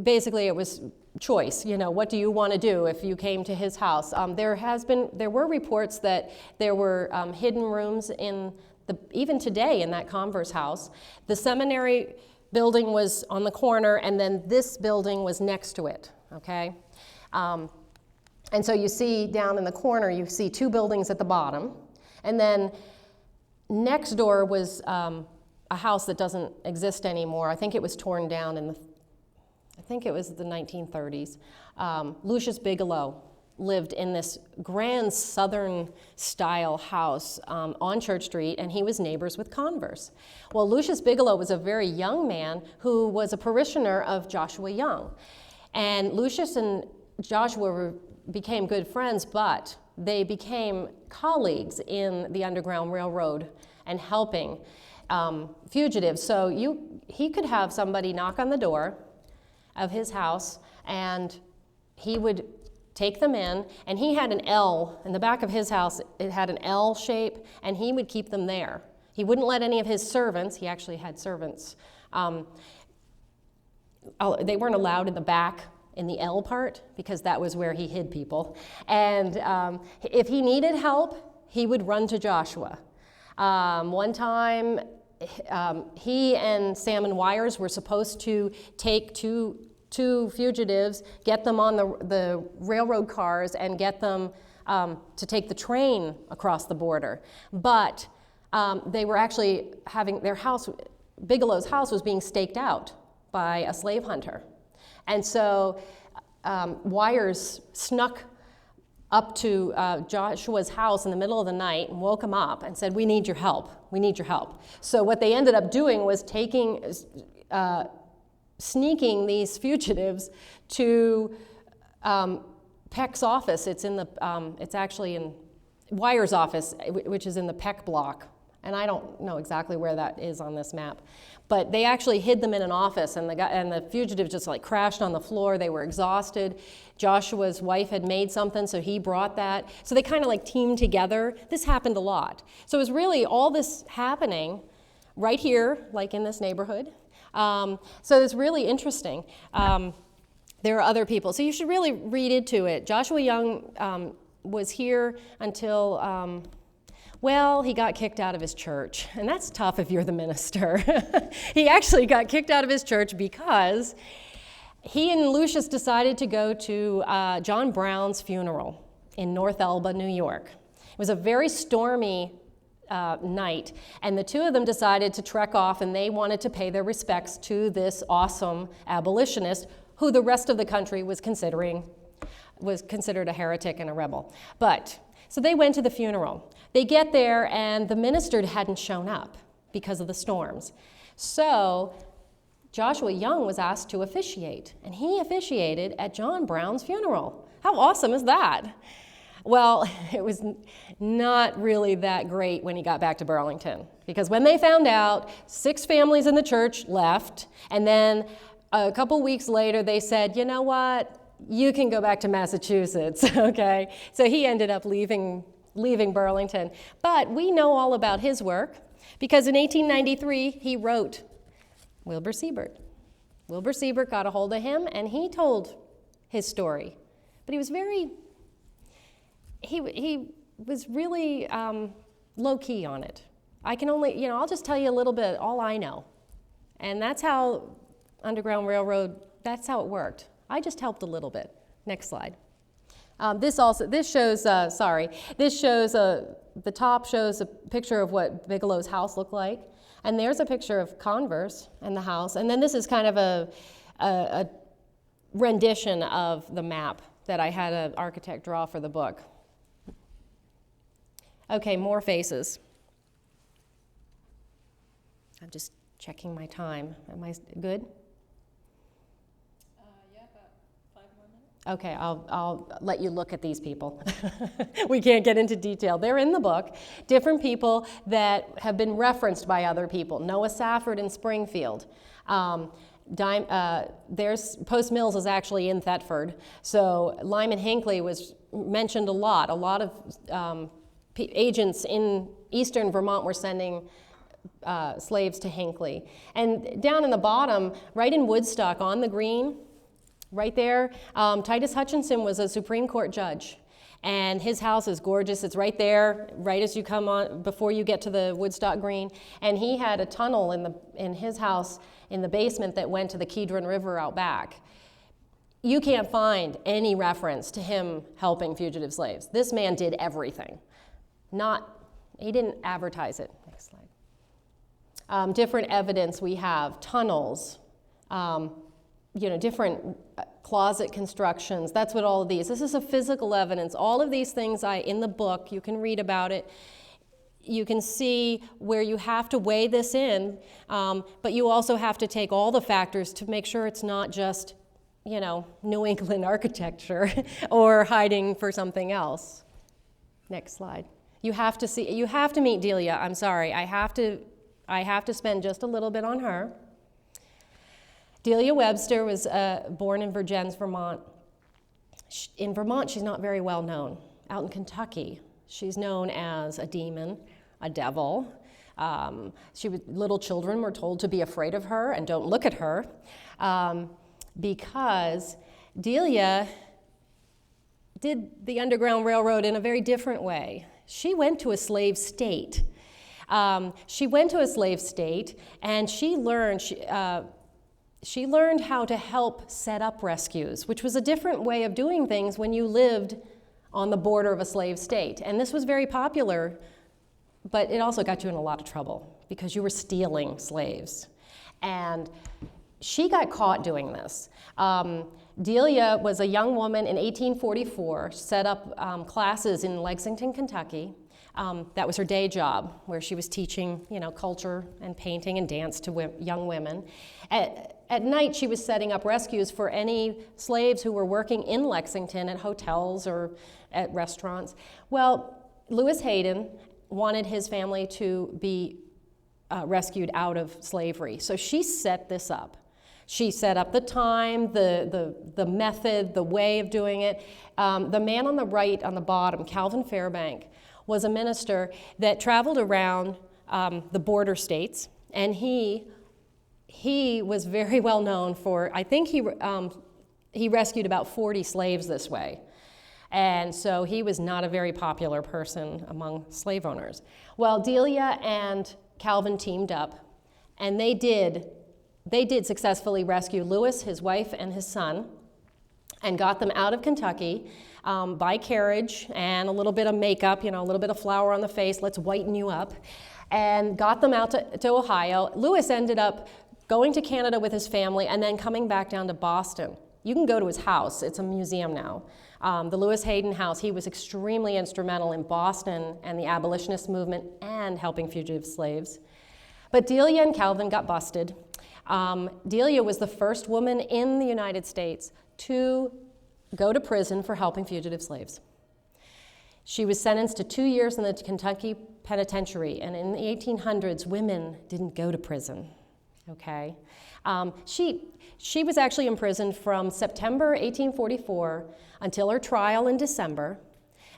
basically it was choice. What do you want to do if you came to his house? There were reports that there were hidden rooms even today in that Converse house. The seminary building was on the corner, and then this building was next to it, okay? And so you see down in the corner, you see two buildings at the bottom, and then next door was a house that doesn't exist anymore. I think it was torn down it was the 1930s. Lucius Bigelow lived in this grand southern style house on Church Street, and he was neighbors with Converse. Well, Lucius Bigelow was a very young man who was a parishioner of Joshua Young. And Lucius and Joshua became good friends, but they became colleagues in the Underground Railroad and helping fugitives. So he could have somebody knock on the door of his house, and he would take them in, and he had an L in the back of his house. It had an L shape, and he would keep them there. He wouldn't let any of his servants, he actually had servants, they weren't allowed in the back in the L part because that was where he hid people. And if he needed help, he would run to Joshua. One time, he and Salmon Wires were supposed to take two fugitives, get them on the railroad cars, and get them to take the train across the border. But they were actually having their house, Bigelow's house was being staked out by a slave hunter. And so Wires snuck up to Joshua's house in the middle of the night and woke him up and said, "We need your help. We need your help." So what they ended up doing was sneaking these fugitives to Peck's office. It's actually in Wires' office, which is in the Peck block. And I don't know exactly where that is on this map. But they actually hid them in an office, and the fugitives just like crashed on the floor. They were exhausted. Joshua's wife had made something, so he brought that. So they kind of like teamed together. This happened a lot. So it was really all this happening right here, like in this neighborhood. So it's really interesting. There are other people. So you should really read into it. Joshua Young was here until... he got kicked out of his church, and that's tough if you're the minister. He actually got kicked out of his church because he and Lucius decided to go to John Brown's funeral in North Elba, New York. It was a very stormy night. And the two of them decided to trek off, and they wanted to pay their respects to this awesome abolitionist who the rest of the country was considered a heretic and a rebel. So they went to the funeral. They get there, and the minister hadn't shown up because of the storms. So Joshua Young was asked to officiate, and he officiated at John Brown's funeral. How awesome is that? Well, it was not really that great when he got back to Burlington, because when they found out, 6 families in the church left, and then a couple weeks later they said, you know what? You can go back to Massachusetts, okay? So he ended up leaving Burlington. But we know all about his work because in 1893 he wrote Wilbur Siebert. Wilbur Siebert got a hold of him and he told his story. But he was really low-key on it. I can only, I'll just tell you a little bit, all I know. And that's how Underground Railroad, that's how it worked. I just helped a little bit. Next slide. This shows, the top shows a picture of what Bigelow's house looked like. And there's a picture of Converse and the house. And then this is kind of a rendition of the map that I had an architect draw for the book. Okay, more faces. I'm just checking my time. Am I good? Okay, I'll let you look at these people. We can't get into detail. They're in the book. Different people that have been referenced by other people. Noah Safford in Springfield. There's Post Mills is actually in Thetford. So Lyman Hinckley was mentioned a lot. A lot of agents in eastern Vermont were sending slaves to Hinckley. And down in the bottom, right in Woodstock on the green, right there, Titus Hutchinson was a Supreme Court judge, and his house is gorgeous. It's right there, right as you come on, before you get to the Woodstock Green, and he had a tunnel in his house in the basement that went to the Kedron River out back. You can't find any reference to him helping fugitive slaves. This man did everything. He didn't advertise it. Next slide. Different evidence we have, tunnels, different closet constructions. That's what all of these. This is a physical evidence. All of these things in the book, you can read about it. You can see where you have to weigh this in, but you also have to take all the factors to make sure it's not just, New England architecture or hiding for something else. Next slide. You have to meet Delia. I'm sorry. I have to spend just a little bit on her. Delia Webster was born in Vergennes, Vermont. In Vermont, she's not very well known. Out in Kentucky, she's known as a demon, a devil. Little children were told to be afraid of her and don't look at her because Delia did the Underground Railroad in a very different way. She went to a slave state. And she learned how to help set up rescues, which was a different way of doing things when you lived on the border of a slave state. And this was very popular, but it also got you in a lot of trouble because you were stealing slaves. And she got caught doing this. Delia was a young woman in 1844, set up classes in Lexington, Kentucky. That was her day job, where she was teaching, culture and painting and dance to young women. At night, she was setting up rescues for any slaves who were working in Lexington at hotels or at restaurants. Well, Lewis Hayden wanted his family to be rescued out of slavery, so she set this up. She set up the time, the method, the way of doing it. The man on the right, on the bottom, Calvin Fairbank, was a minister that traveled around the border states, and he was very well known for, I think he rescued about 40 slaves this way. And so he was not a very popular person among slave owners. Well, Delia and Calvin teamed up, and they did successfully rescue Lewis, his wife, and his son, and got them out of Kentucky. by carriage and a little bit of makeup, a little bit of flour on the face, let's whiten you up, and got them out to Ohio. Lewis ended up going to Canada with his family and then coming back down to Boston. You can go to his house. It's a museum now. The Lewis Hayden House. He was extremely instrumental in Boston and the abolitionist movement and helping fugitive slaves. But Delia and Calvin got busted. Delia was the first woman in the United States to go to prison for helping fugitive slaves. She was sentenced to 2 years in the Kentucky penitentiary, and in the 1800s, women didn't go to prison, okay? She was actually imprisoned from September 1844 until her trial in December,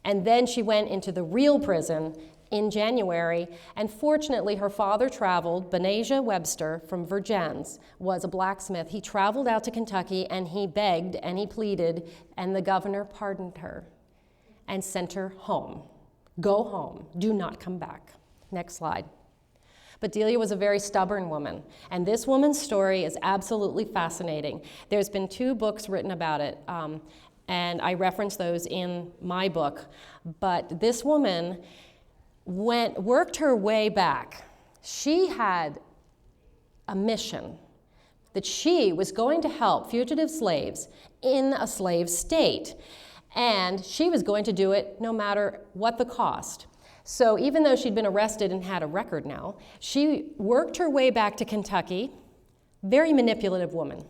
and then she went into the real prison in January, and fortunately her father traveled. Delia Webster from Vermont was a blacksmith. He traveled out to Kentucky and he begged and he pleaded, and the governor pardoned her and sent her home. Go home, do not come back. Next slide. But Delia was a very stubborn woman, and this woman's story is absolutely fascinating. There's been 2 books written about it, and I reference those in my book. But this woman worked her way back. She had a mission that she was going to help fugitive slaves in a slave state, and she was going to do it no matter what the cost. So even though she'd been arrested and had a record now, she worked her way back to Kentucky. Very manipulative woman.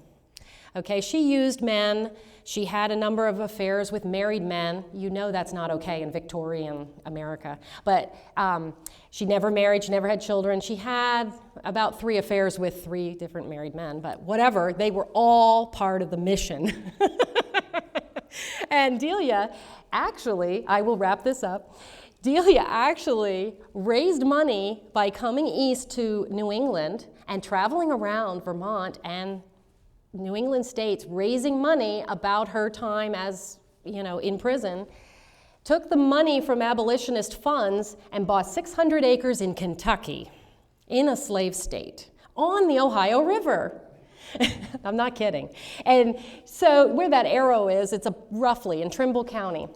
Okay, she used men. She had a number of affairs with married men. You know that's not okay in Victorian America. But she never married, she never had children. She had about 3 affairs with 3 different married men, but whatever, they were all part of the mission. And Delia, actually, I will wrap this up, Delia actually raised money by coming east to New England and traveling around Vermont and New England states, raising money about her time as, in prison, took the money from abolitionist funds and bought 600 acres in Kentucky, in a slave state, on the Ohio River. I'm not kidding. And so where that arrow is, it's roughly in Trimble County.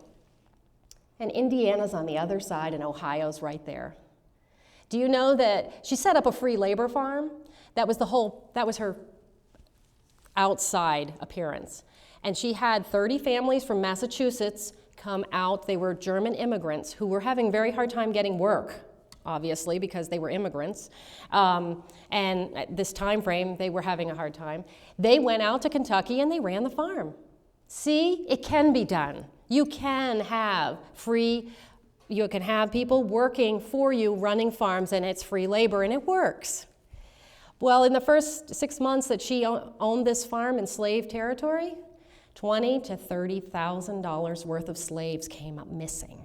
And Indiana's on the other side, and Ohio's right there. Do you know that she set up a free labor farm? That was her outside appearance. And she had 30 families from Massachusetts come out. They were German immigrants who were having a very hard time getting work, obviously, because they were immigrants. And at this time frame, they were having a hard time. They went out to Kentucky and they ran the farm. See, it can be done. You can have people working for you, running farms, and it's free labor, and it works. Well, in the first 6 months that she owned this farm in slave territory, $20,000 to $30,000 worth of slaves came up missing.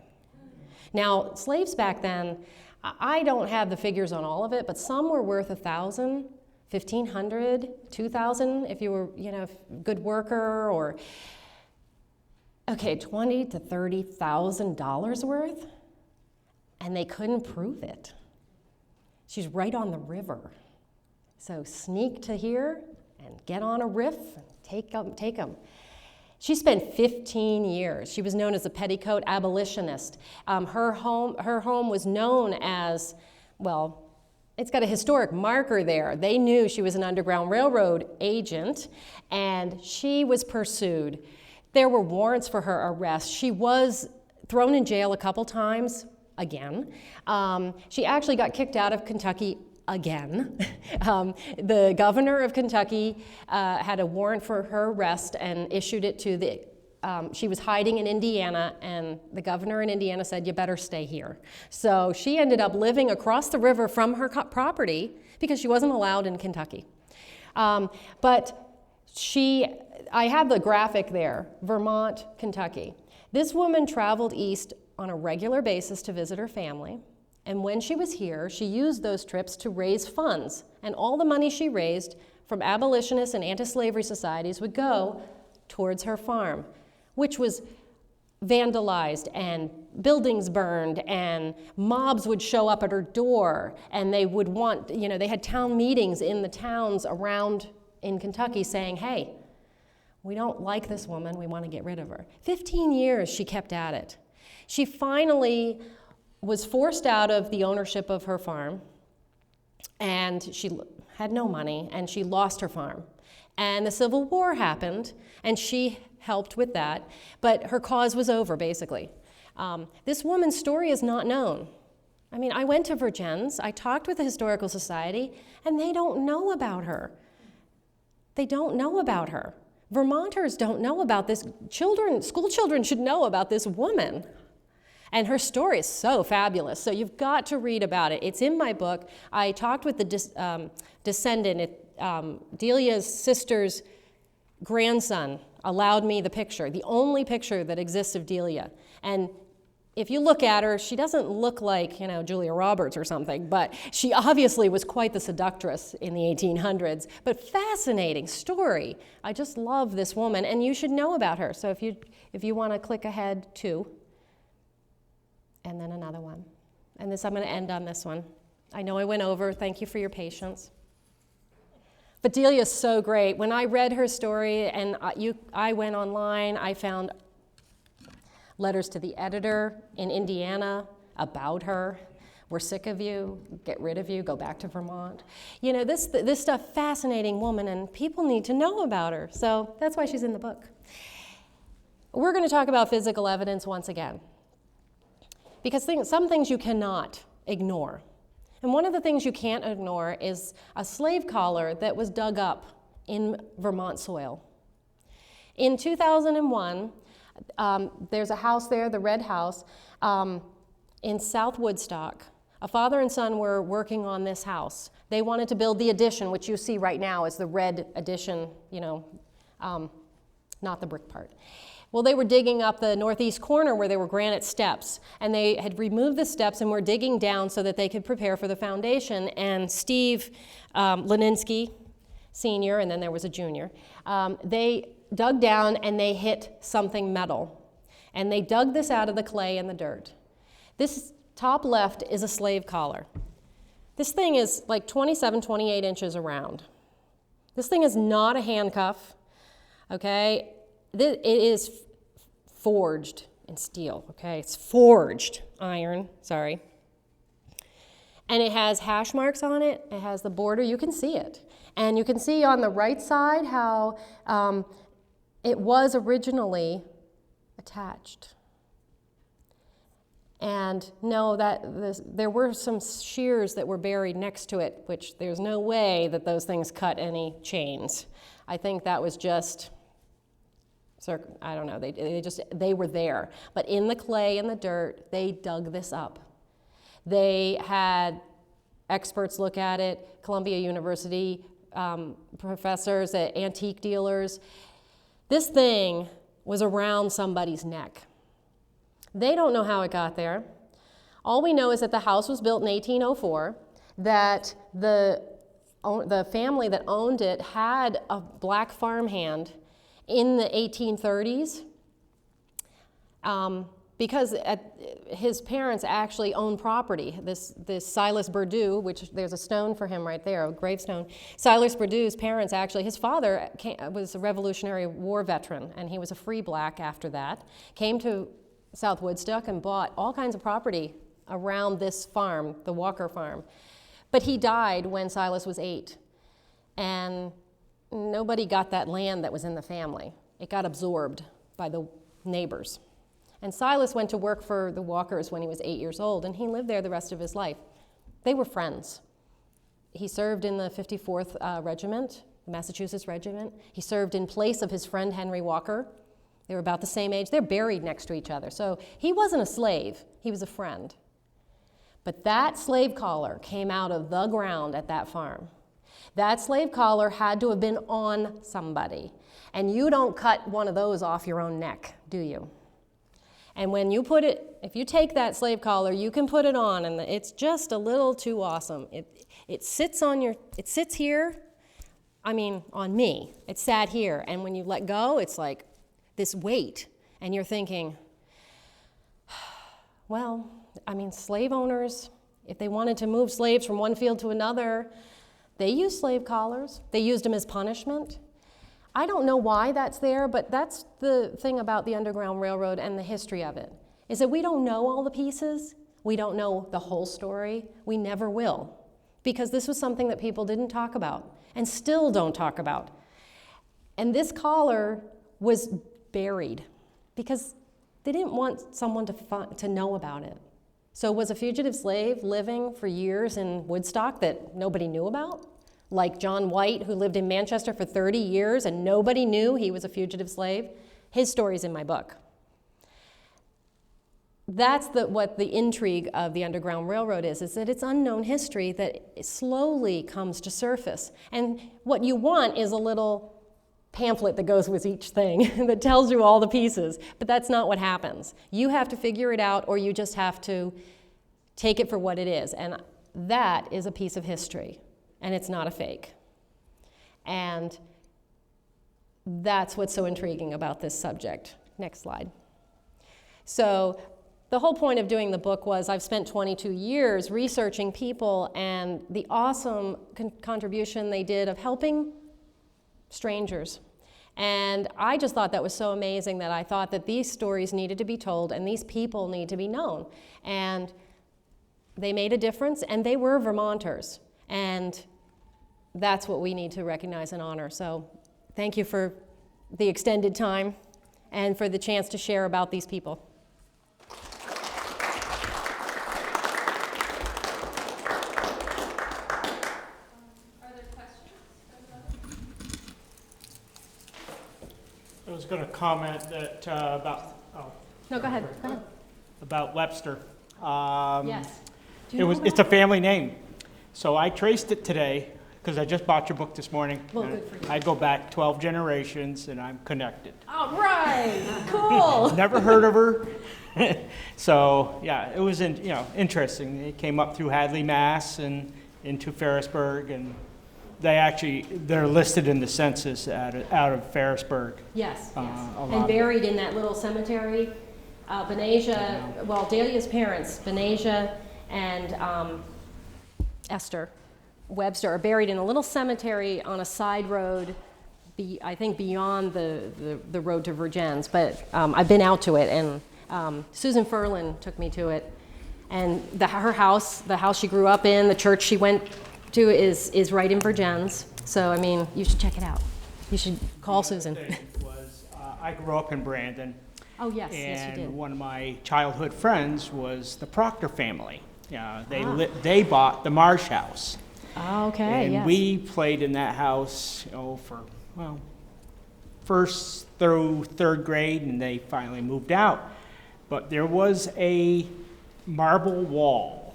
Now, slaves back then, I don't have the figures on all of it, but some were worth $1,000, $1,500, $2,000 if you were, a good worker, or $20,000 to $30,000 worth, and they couldn't prove it. She's right on the river. So sneak to here and get on a riff and take them. She spent 15 years. She was known as a petticoat abolitionist. Her home was known as, it's got a historic marker there. They knew she was an Underground Railroad agent, and she was pursued. There were warrants for her arrest. She was thrown in jail a couple times, again. She actually got kicked out of Kentucky again. The governor of Kentucky had a warrant for her arrest and issued it to she was hiding in Indiana, and the governor in Indiana said, you better stay here. So she ended up living across the river from her property because she wasn't allowed in Kentucky. But I have the graphic there, Vermont, Kentucky. This woman traveled east on a regular basis to visit her family. And when she was here, she used those trips to raise funds. And all the money she raised from abolitionist and anti-slavery societies would go towards her farm, which was vandalized and buildings burned, and mobs would show up at her door, and they would want, they had town meetings in the towns around in Kentucky saying, hey, We don't like this woman, we want to get rid of her. 15 years she kept at it. She finally was forced out of the ownership of her farm, and she had no money, and she lost her farm. And the Civil War happened, and she helped with that, but her cause was over, basically. This woman's story is not known. I mean, I went to Vergennes, I talked with the Historical Society, and they don't know about her. They don't know about her. Vermonters don't know about this. School children should know about this woman. And her story is so fabulous, so you've got to read about it. It's in my book. I talked with the descendant, Delia's sister's grandson allowed me the picture, the only picture that exists of Delia. And if you look at her, she doesn't look like, Julia Roberts or something, but she obviously was quite the seductress in the 1800s. But fascinating story. I just love this woman, and you should know about her. So if you want to click ahead to, and then another one. And I'm going to end on this one. I know I went over. Thank you for your patience. But Delia is so great. When I read her story and I went online, I found letters to the editor in Indiana about her. We're sick of you, get rid of you, go back to Vermont. This stuff, fascinating woman, and people need to know about her. So that's why she's in the book. We're going to talk about physical evidence once again, because some things you cannot ignore. And one of the things you can't ignore is a slave collar that was dug up in Vermont soil. In 2001, there's a house there, the Red House, in South Woodstock. A father and son were working on this house. They wanted to build the addition, which you see right now is the red addition, not the brick part. Well, they were digging up the northeast corner where there were granite steps, and they had removed the steps and were digging down so that they could prepare for the foundation. And Steve Leninsky, senior, and then there was a junior, they dug down and they hit something metal. And they dug this out of the clay and the dirt. This top left is a slave collar. This thing is like 27, 28 inches around. This thing is not a handcuff, okay? It is forged in steel, okay? It's forged iron, sorry. And it has hash marks on it. It has the border. You can see it. And you can see on the right side how it was originally attached. And no, there were some shears that were buried next to it, which there's no way that those things cut any chains. I think that was just, I don't know, they were there. But in the clay and the dirt, they dug this up. They had experts look at it, Columbia University professors, antique dealers. This thing was around somebody's neck. They don't know how it got there. All we know is that the house was built in 1804, that the family that owned it had a black farmhand in the 1830s, because his parents actually owned property. This Silas Perdue, which there's a stone for him right there, a gravestone. Silas Perdue's parents actually, his father was a Revolutionary War veteran, and he was a free black after that, came to South Woodstock and bought all kinds of property around this farm, the Walker farm. But he died when Silas was 8, and nobody got that land that was in the family. It got absorbed by the neighbors. And Silas went to work for the Walkers when he was 8 years old, and he lived there the rest of his life. They were friends. He served in the 54th Regiment, the Massachusetts Regiment. He served in place of his friend Henry Walker. They were about the same age. They're buried next to each other. So he wasn't a slave. He was a friend. But that slave collar came out of the ground at that farm. That slave collar had to have been on somebody. And you don't cut one of those off your own neck, do you? And when you put it, if you take that slave collar, you can put it on, and it's just a little too awesome. It sits here, on me. It sat here, and when you let go, it's like this weight, and you're thinking, well, slave owners, if they wanted to move slaves from one field to another, they used slave collars. They used them as punishment. I don't know why that's there, but that's the thing about the Underground Railroad and the history of it, is that we don't know all the pieces. We don't know the whole story. We never will, because this was something that people didn't talk about and still don't talk about. And this collar was buried because they didn't want someone to know about it. So was a fugitive slave living for years in Woodstock that nobody knew about? Like John White, who lived in Manchester for 30 years and nobody knew he was a fugitive slave? His story's in my book. That's what the intrigue of the Underground Railroad is that it's unknown history that slowly comes to surface. And what you want is a little pamphlet that goes with each thing that tells you all the pieces, but that's not what happens. You have to figure it out, or you just have to take it for what it is, and that is a piece of history, and it's not a fake. And that's what's so intriguing about this subject. Next slide. So the whole point of doing the book was I've spent 22 years researching people and the awesome contribution they did of helping strangers. And I just thought that was so amazing that I thought that these stories needed to be told and these people need to be known. And they made a difference, and they were Vermonters. And that's what we need to recognize and honor. So thank you for the extended time and for the chance to share about these people. I was going to comment that about No, go ahead. Go ahead. about Webster. Yes. It's a family name, so I traced it today because I just bought your book this morning. Well, good for you. I go back 12 generations, and I'm connected. All right. Cool. Never heard of her, so yeah, it was interesting. It came up through Hadley, Mass, and into Ferrisburgh, and they're listed in the census out of Ferrisburgh. Yes, yes. A And lot. buried in that little cemetery. Benasia, well, Delia's parents, Benasia and Esther Webster, are buried in a little cemetery on a side road, I think beyond the road to Vergennes. But I've been out to it, and Susan Ferlin took me to it. And her house, the house she grew up in, the church she went to is right in Vergennes. So, I mean, you should check it out. You should call Susan. I grew up in Brandon. Oh, yes, yes, you did. And one of my childhood friends was the Proctor family. They bought the Marsh House. Oh, okay, And yes. we played in that house, first through third grade, and they finally moved out. But there was a marble wall,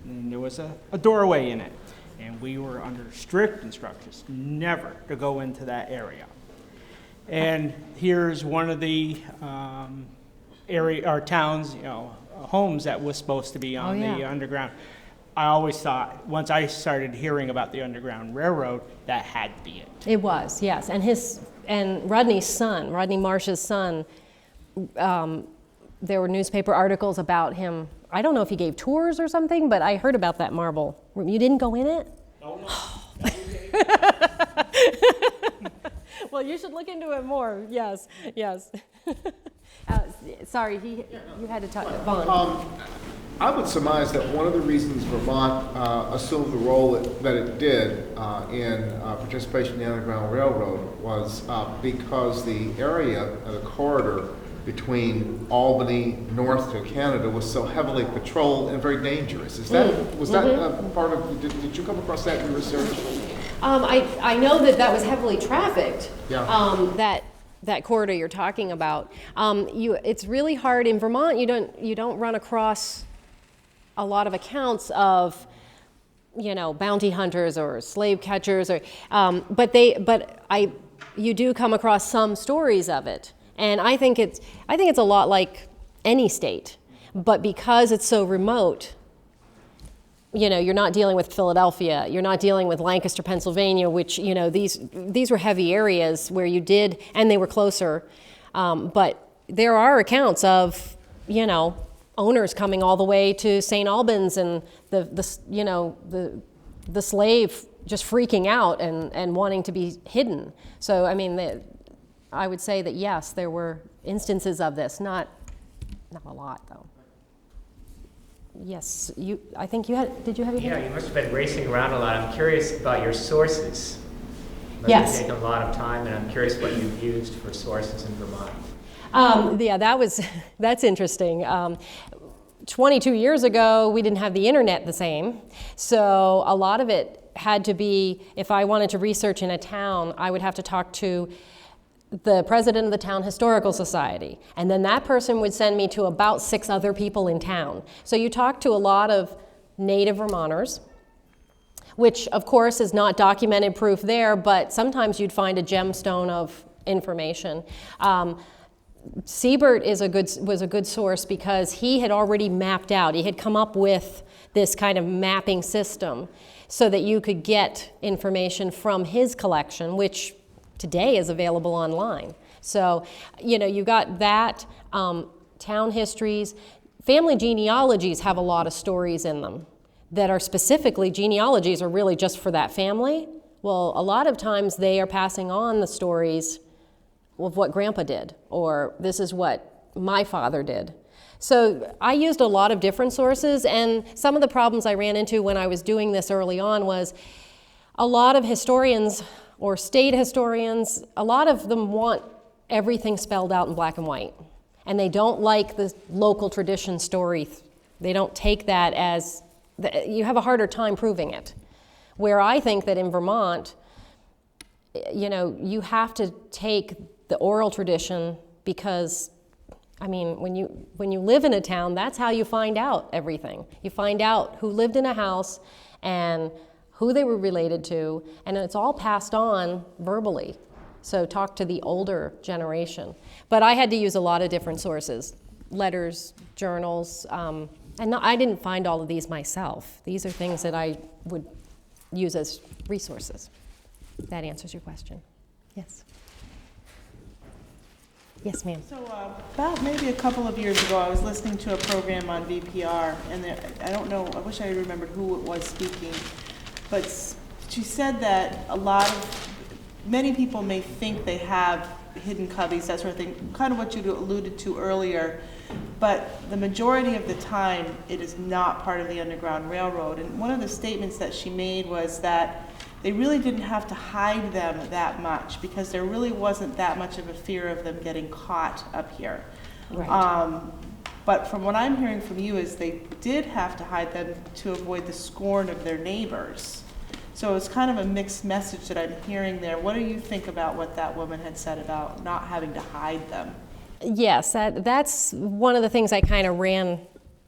and there was a doorway in it. And we were under strict instructions never to go into that area. And here's one of the towns, homes that was supposed to be on the underground. I always thought, once I started hearing about the Underground Railroad, that had to be it. It was, yes. And Rodney Marsh's son, there were newspaper articles about him. I don't know if he gave tours or something, but I heard about that marble room. You didn't go in it? Oh, no. Well, you should look into it more. Yes, yes. Sorry, you had to talk. Vaughn. I would surmise that one of the reasons Vermont assumed the role that it did in participation in the Underground Railroad was because the area, the corridor between Albany north to Canada was so heavily patrolled and very dangerous. Was that part of? Did you come across that in your research? I know that was heavily trafficked. Yeah. That corridor you're talking about. It's really hard in Vermont. You don't run across a lot of accounts of bounty hunters or slave catchers, or you do come across some stories of it. And I think it's a lot like any state, but because it's so remote, you're not dealing with Philadelphia, you're not dealing with Lancaster, Pennsylvania, which these were heavy areas where you did, and they were closer. But there are accounts of owners coming all the way to St. Albans and the slave just freaking out and wanting to be hidden. So, I mean, I would say that yes, there were instances of this, not a lot though. Yes, I think you had, did you have your hand? Yeah, you must have been racing around a lot. I'm curious about your sources. Yes. It's taken a lot of time, and I'm curious what you've used for sources in Vermont. Yeah, that's interesting. 22 years ago, we didn't have the internet the same, so a lot of it had to be, if I wanted to research in a town, I would have to talk to the president of the town historical society, and then that person would send me to about 6 other people in town. So you talk to a lot of native Vermonters, which of course is not documented proof there, but sometimes you'd find a gemstone of information. Siebert was a good source because he had already mapped out, he had come up with this kind of mapping system so that you could get information from his collection, which today is available online. So, you know, you got that, town histories. Family genealogies have a lot of stories in them that are specifically, genealogies are really just for that family. Well, a lot of times they are passing on the stories of what grandpa did, or this is what my father did. So I used a lot of different sources, and some of the problems I ran into when I was doing this early on was a lot of historians or state historians, a lot of them want everything spelled out in black and white, and they don't like the local tradition story. They don't take that as, you have a harder time proving it. Where I think that in Vermont, you know, you have to take the oral tradition because, I mean, when you live in a town, that's how you find out everything. You find out who lived in a house and who they were related to, and it's all passed on verbally. So talk to the older generation. But I had to use a lot of different sources, letters, journals, and I didn't find all of these myself. These are things that I would use as resources. If that answers your question. Yes. Yes, ma'am. So about maybe a couple of years ago, I was listening to a program on VPR, and I don't know, I wish I remembered who it was speaking, but she said that many people may think they have hidden cubbies, that sort of thing, kind of what you alluded to earlier, but the majority of the time, it is not part of the Underground Railroad. And one of the statements that she made was that they really didn't have to hide them that much because there really wasn't that much of a fear of them getting caught up here. Right. But from what I'm hearing from you is they did have to hide them to avoid the scorn of their neighbors. So it's kind of a mixed message that I'm hearing there. What do you think about what that woman had said about not having to hide them? Yes, that's one of the things I kind of ran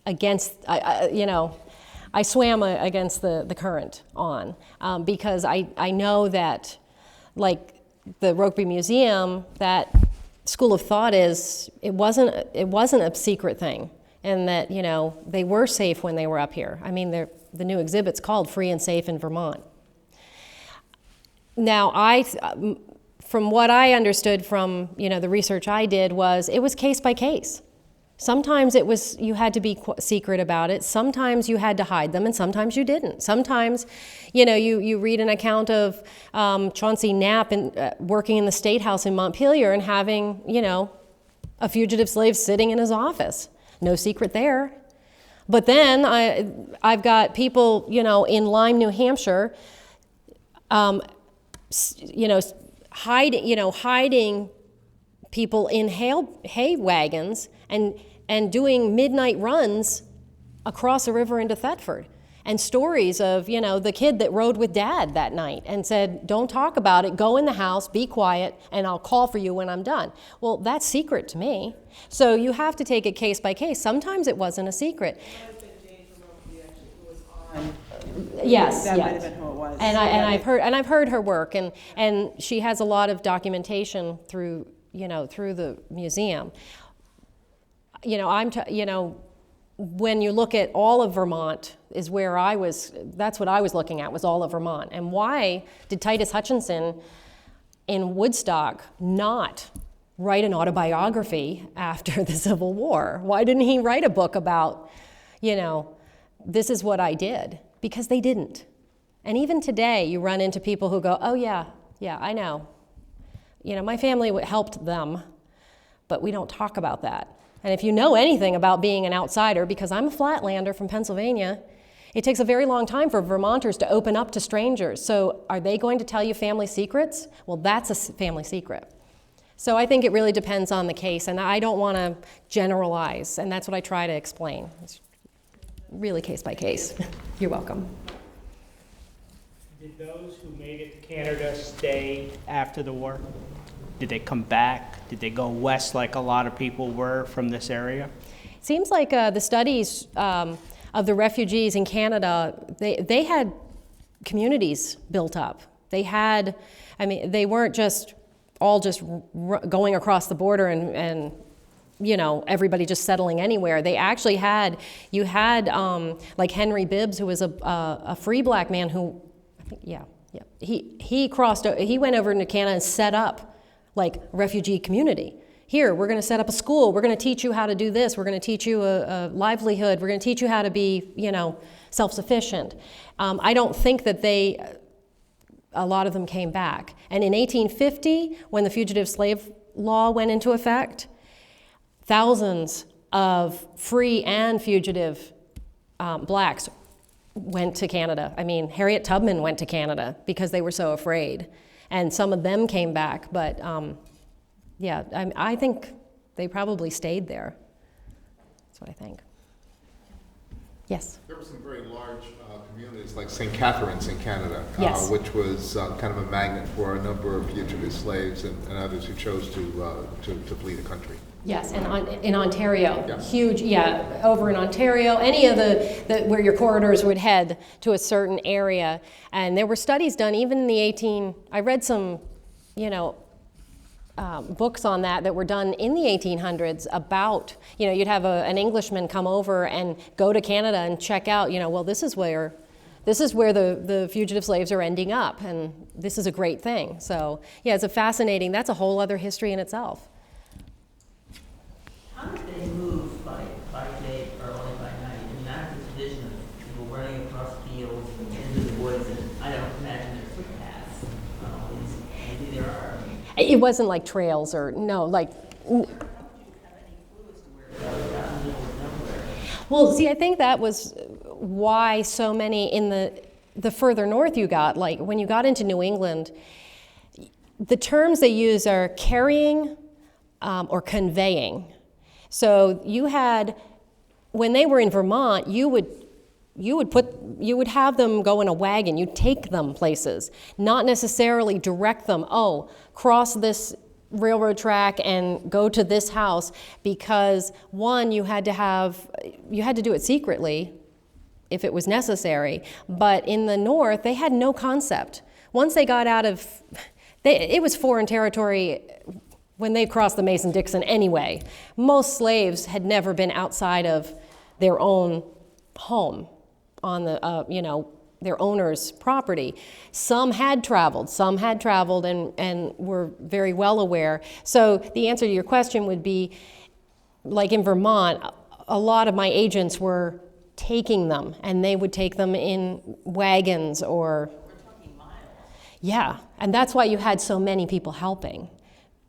against, I swam against the current on because I know that, like the Rokeby Museum, that school of thought is it wasn't a secret thing, and that they were safe when they were up here. I mean, the new exhibit's called "Free and Safe in Vermont." Now, from what I understood from the research I did was it was case by case. Sometimes you had to be secret about it. Sometimes you had to hide them, and sometimes you didn't. Sometimes, you read an account of Chauncey Knapp working in the State House in Montpelier and having, a fugitive slave sitting in his office. No secret there. But then I've got people, in Lyme, New Hampshire, hiding people in hay wagons and doing midnight runs across a river into Thetford. And stories of, the kid that rode with Dad that night and said, don't talk about it, go in the house, be quiet, and I'll call for you when I'm done. Well, that's secret to me. So you have to take it case by case. Sometimes it wasn't a secret. Yes, that yes. might have been who it was. And I've heard her work, and she has a lot of documentation through the museum. When you look at all of Vermont is where that's what I was looking at, was all of Vermont. And why did Titus Hutchinson in Woodstock not write an autobiography after the Civil War? Why didn't he write a book about, this is what I did? Because they didn't. And even today, you run into people who go, oh yeah, I know. My family helped them, but we don't talk about that. And if you know anything about being an outsider, because I'm a flatlander from Pennsylvania, it takes a very long time for Vermonters to open up to strangers. So are they going to tell you family secrets? Well, that's a family secret. So I think it really depends on the case, and I don't want to generalize, and that's what I try to explain. It's really case by case. You're welcome. Did those who made it to Canada stay after the war? Did they come back? Did they go west like a lot of people were from this area? It seems like the studies of the refugees in Canada, they had communities built up. They had, they weren't just all just going across the border and everybody just settling anywhere. They actually had, like Henry Bibbs, who was a free black man who, he went over into Canada and set up like a refugee community. Here, we're going to set up a school. We're going to teach you how to do this. We're going to teach you a livelihood. We're going to teach you how to be, self-sufficient. I don't think that a lot of them came back. And in 1850, when the fugitive slave law went into effect, thousands of free and fugitive blacks went to Canada. Harriet Tubman went to Canada because they were so afraid. And some of them came back, but I think they probably stayed there. That's what I think. Yes? There were some very large communities like St. Catharines in Canada, Yes. which was kind of a magnet for a number of fugitive slaves and others who chose to flee the country. Yes, and in Ontario, Yeah. huge, over in Ontario, any of the where your corridors would head to a certain area. And there were studies done even in I read some, books on that were done in the 1800s about, you'd have an Englishman come over and go to Canada and check out, well, this is where the fugitive slaves are ending up, and this is a great thing. So, it's that's a whole other history in itself. How did they move by day or only by night? And that's this vision of people running across fields and into the woods, and I don't imagine there's footpaths on all these. Maybe there are. It wasn't like trails or, no, like... Well, see, I think that was why so many in the further north you got, like when you got into New England, the terms they use are carrying or conveying. So you had, when they were in Vermont, you would have them go in a wagon. You'd take them places, not necessarily direct them, cross this railroad track and go to this house, because one, you had to do it secretly if it was necessary. But in the north, they had no concept. Once they got out of, it was foreign territory when they crossed the Mason-Dixon anyway. Most slaves had never been outside of their own home on the, their owner's property. Some had traveled and were very well aware. So the answer to your question would be, like in Vermont, a lot of my agents were taking them, and they would take them in wagons or... We're talking miles. Yeah, and that's why you had so many people helping.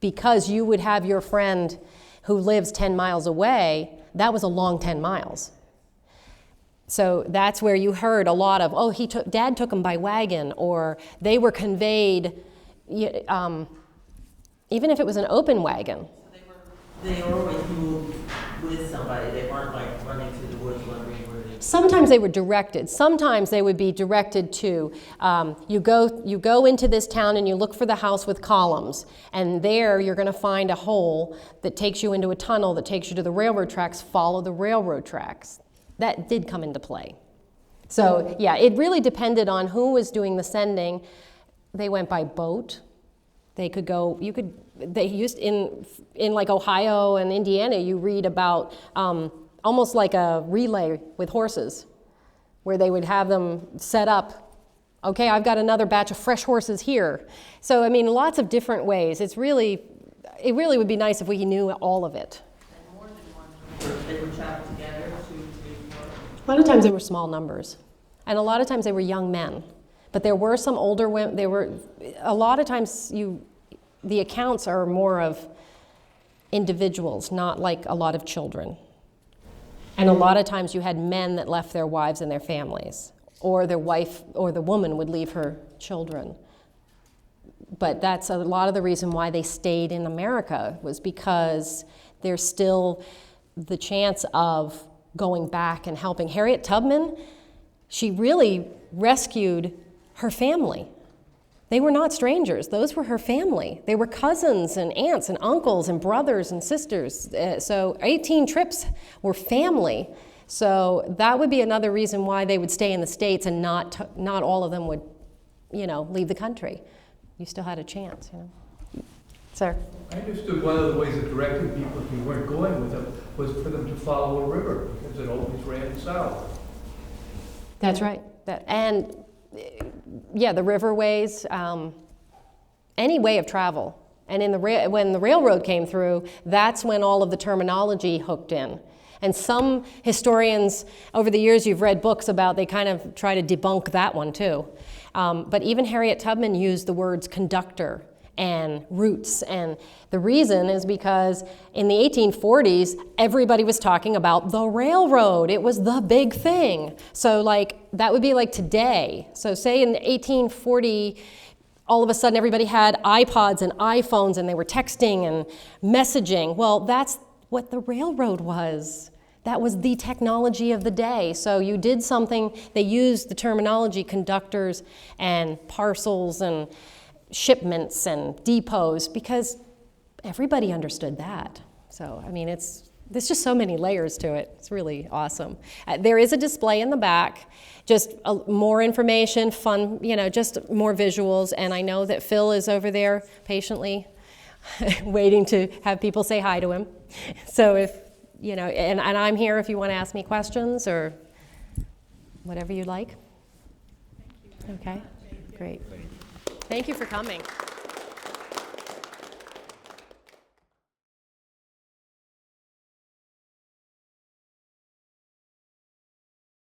Because you would have your friend who lives 10 miles away, that was a long 10 miles. So that's where you heard a lot of, Dad took them by wagon, or they were conveyed, even if it was an open wagon. So they were always moved with somebody. They weren't like running through the woods wondering where they... Sometimes they were directed. Sometimes they would be directed to, you go into this town and you look for the house with columns, and there you're going to find a hole that takes you into a tunnel that takes you to the railroad tracks. Follow the railroad tracks. That did come into play. So it really depended on who was doing the sending. They went by boat. They could go, they used, in like Ohio and Indiana, you read about almost like a relay with horses, where they would have them set up, okay, I've got another batch of fresh horses here. So, lots of different ways. It really would be nice if we knew all of it. And more than one, they were trapped together, 2, 3, 4. A lot of times they were small numbers, and a lot of times they were young men. But there were some older women. There were a lot of times the accounts are more of individuals, not like a lot of children. And a lot of times you had men that left their wives and their families, or their wife or the woman would leave her children. But that's a lot of the reason why they stayed in America, was because there's still the chance of going back and helping. Harriet Tubman, she really rescued her family. They were not strangers. Those were her family. They were cousins and aunts and uncles and brothers and sisters. So 18 trips were family. So that would be another reason why they would stay in the States, and not all of them would, leave the country. You still had a chance, Sir? I understood one of the ways of directing people, if you weren't going with them, was for them to follow a river, because it always ran south. That's right. The riverways, any way of travel. And when the railroad came through, that's when all of the terminology hooked in. And some historians, over the years you've read books about, they kind of try to debunk that one too. But even Harriet Tubman used the words conductor and routes. And the reason is because in the 1840s, everybody was talking about the railroad. It was the big thing. So that would be like today. So say in 1840, all of a sudden everybody had iPods and iPhones and they were texting and messaging. Well, that's what the railroad was. That was the technology of the day. So you did something, they used the terminology conductors and parcels and shipments and depots, because everybody understood that. So, there's just so many layers to it. It's really awesome. There is a display in the back, just more information, fun, just more visuals. And I know that Phil is over there patiently waiting to have people say hi to him. So if, and I'm here if you want to ask me questions or whatever you like. Okay, great. Thank you for coming.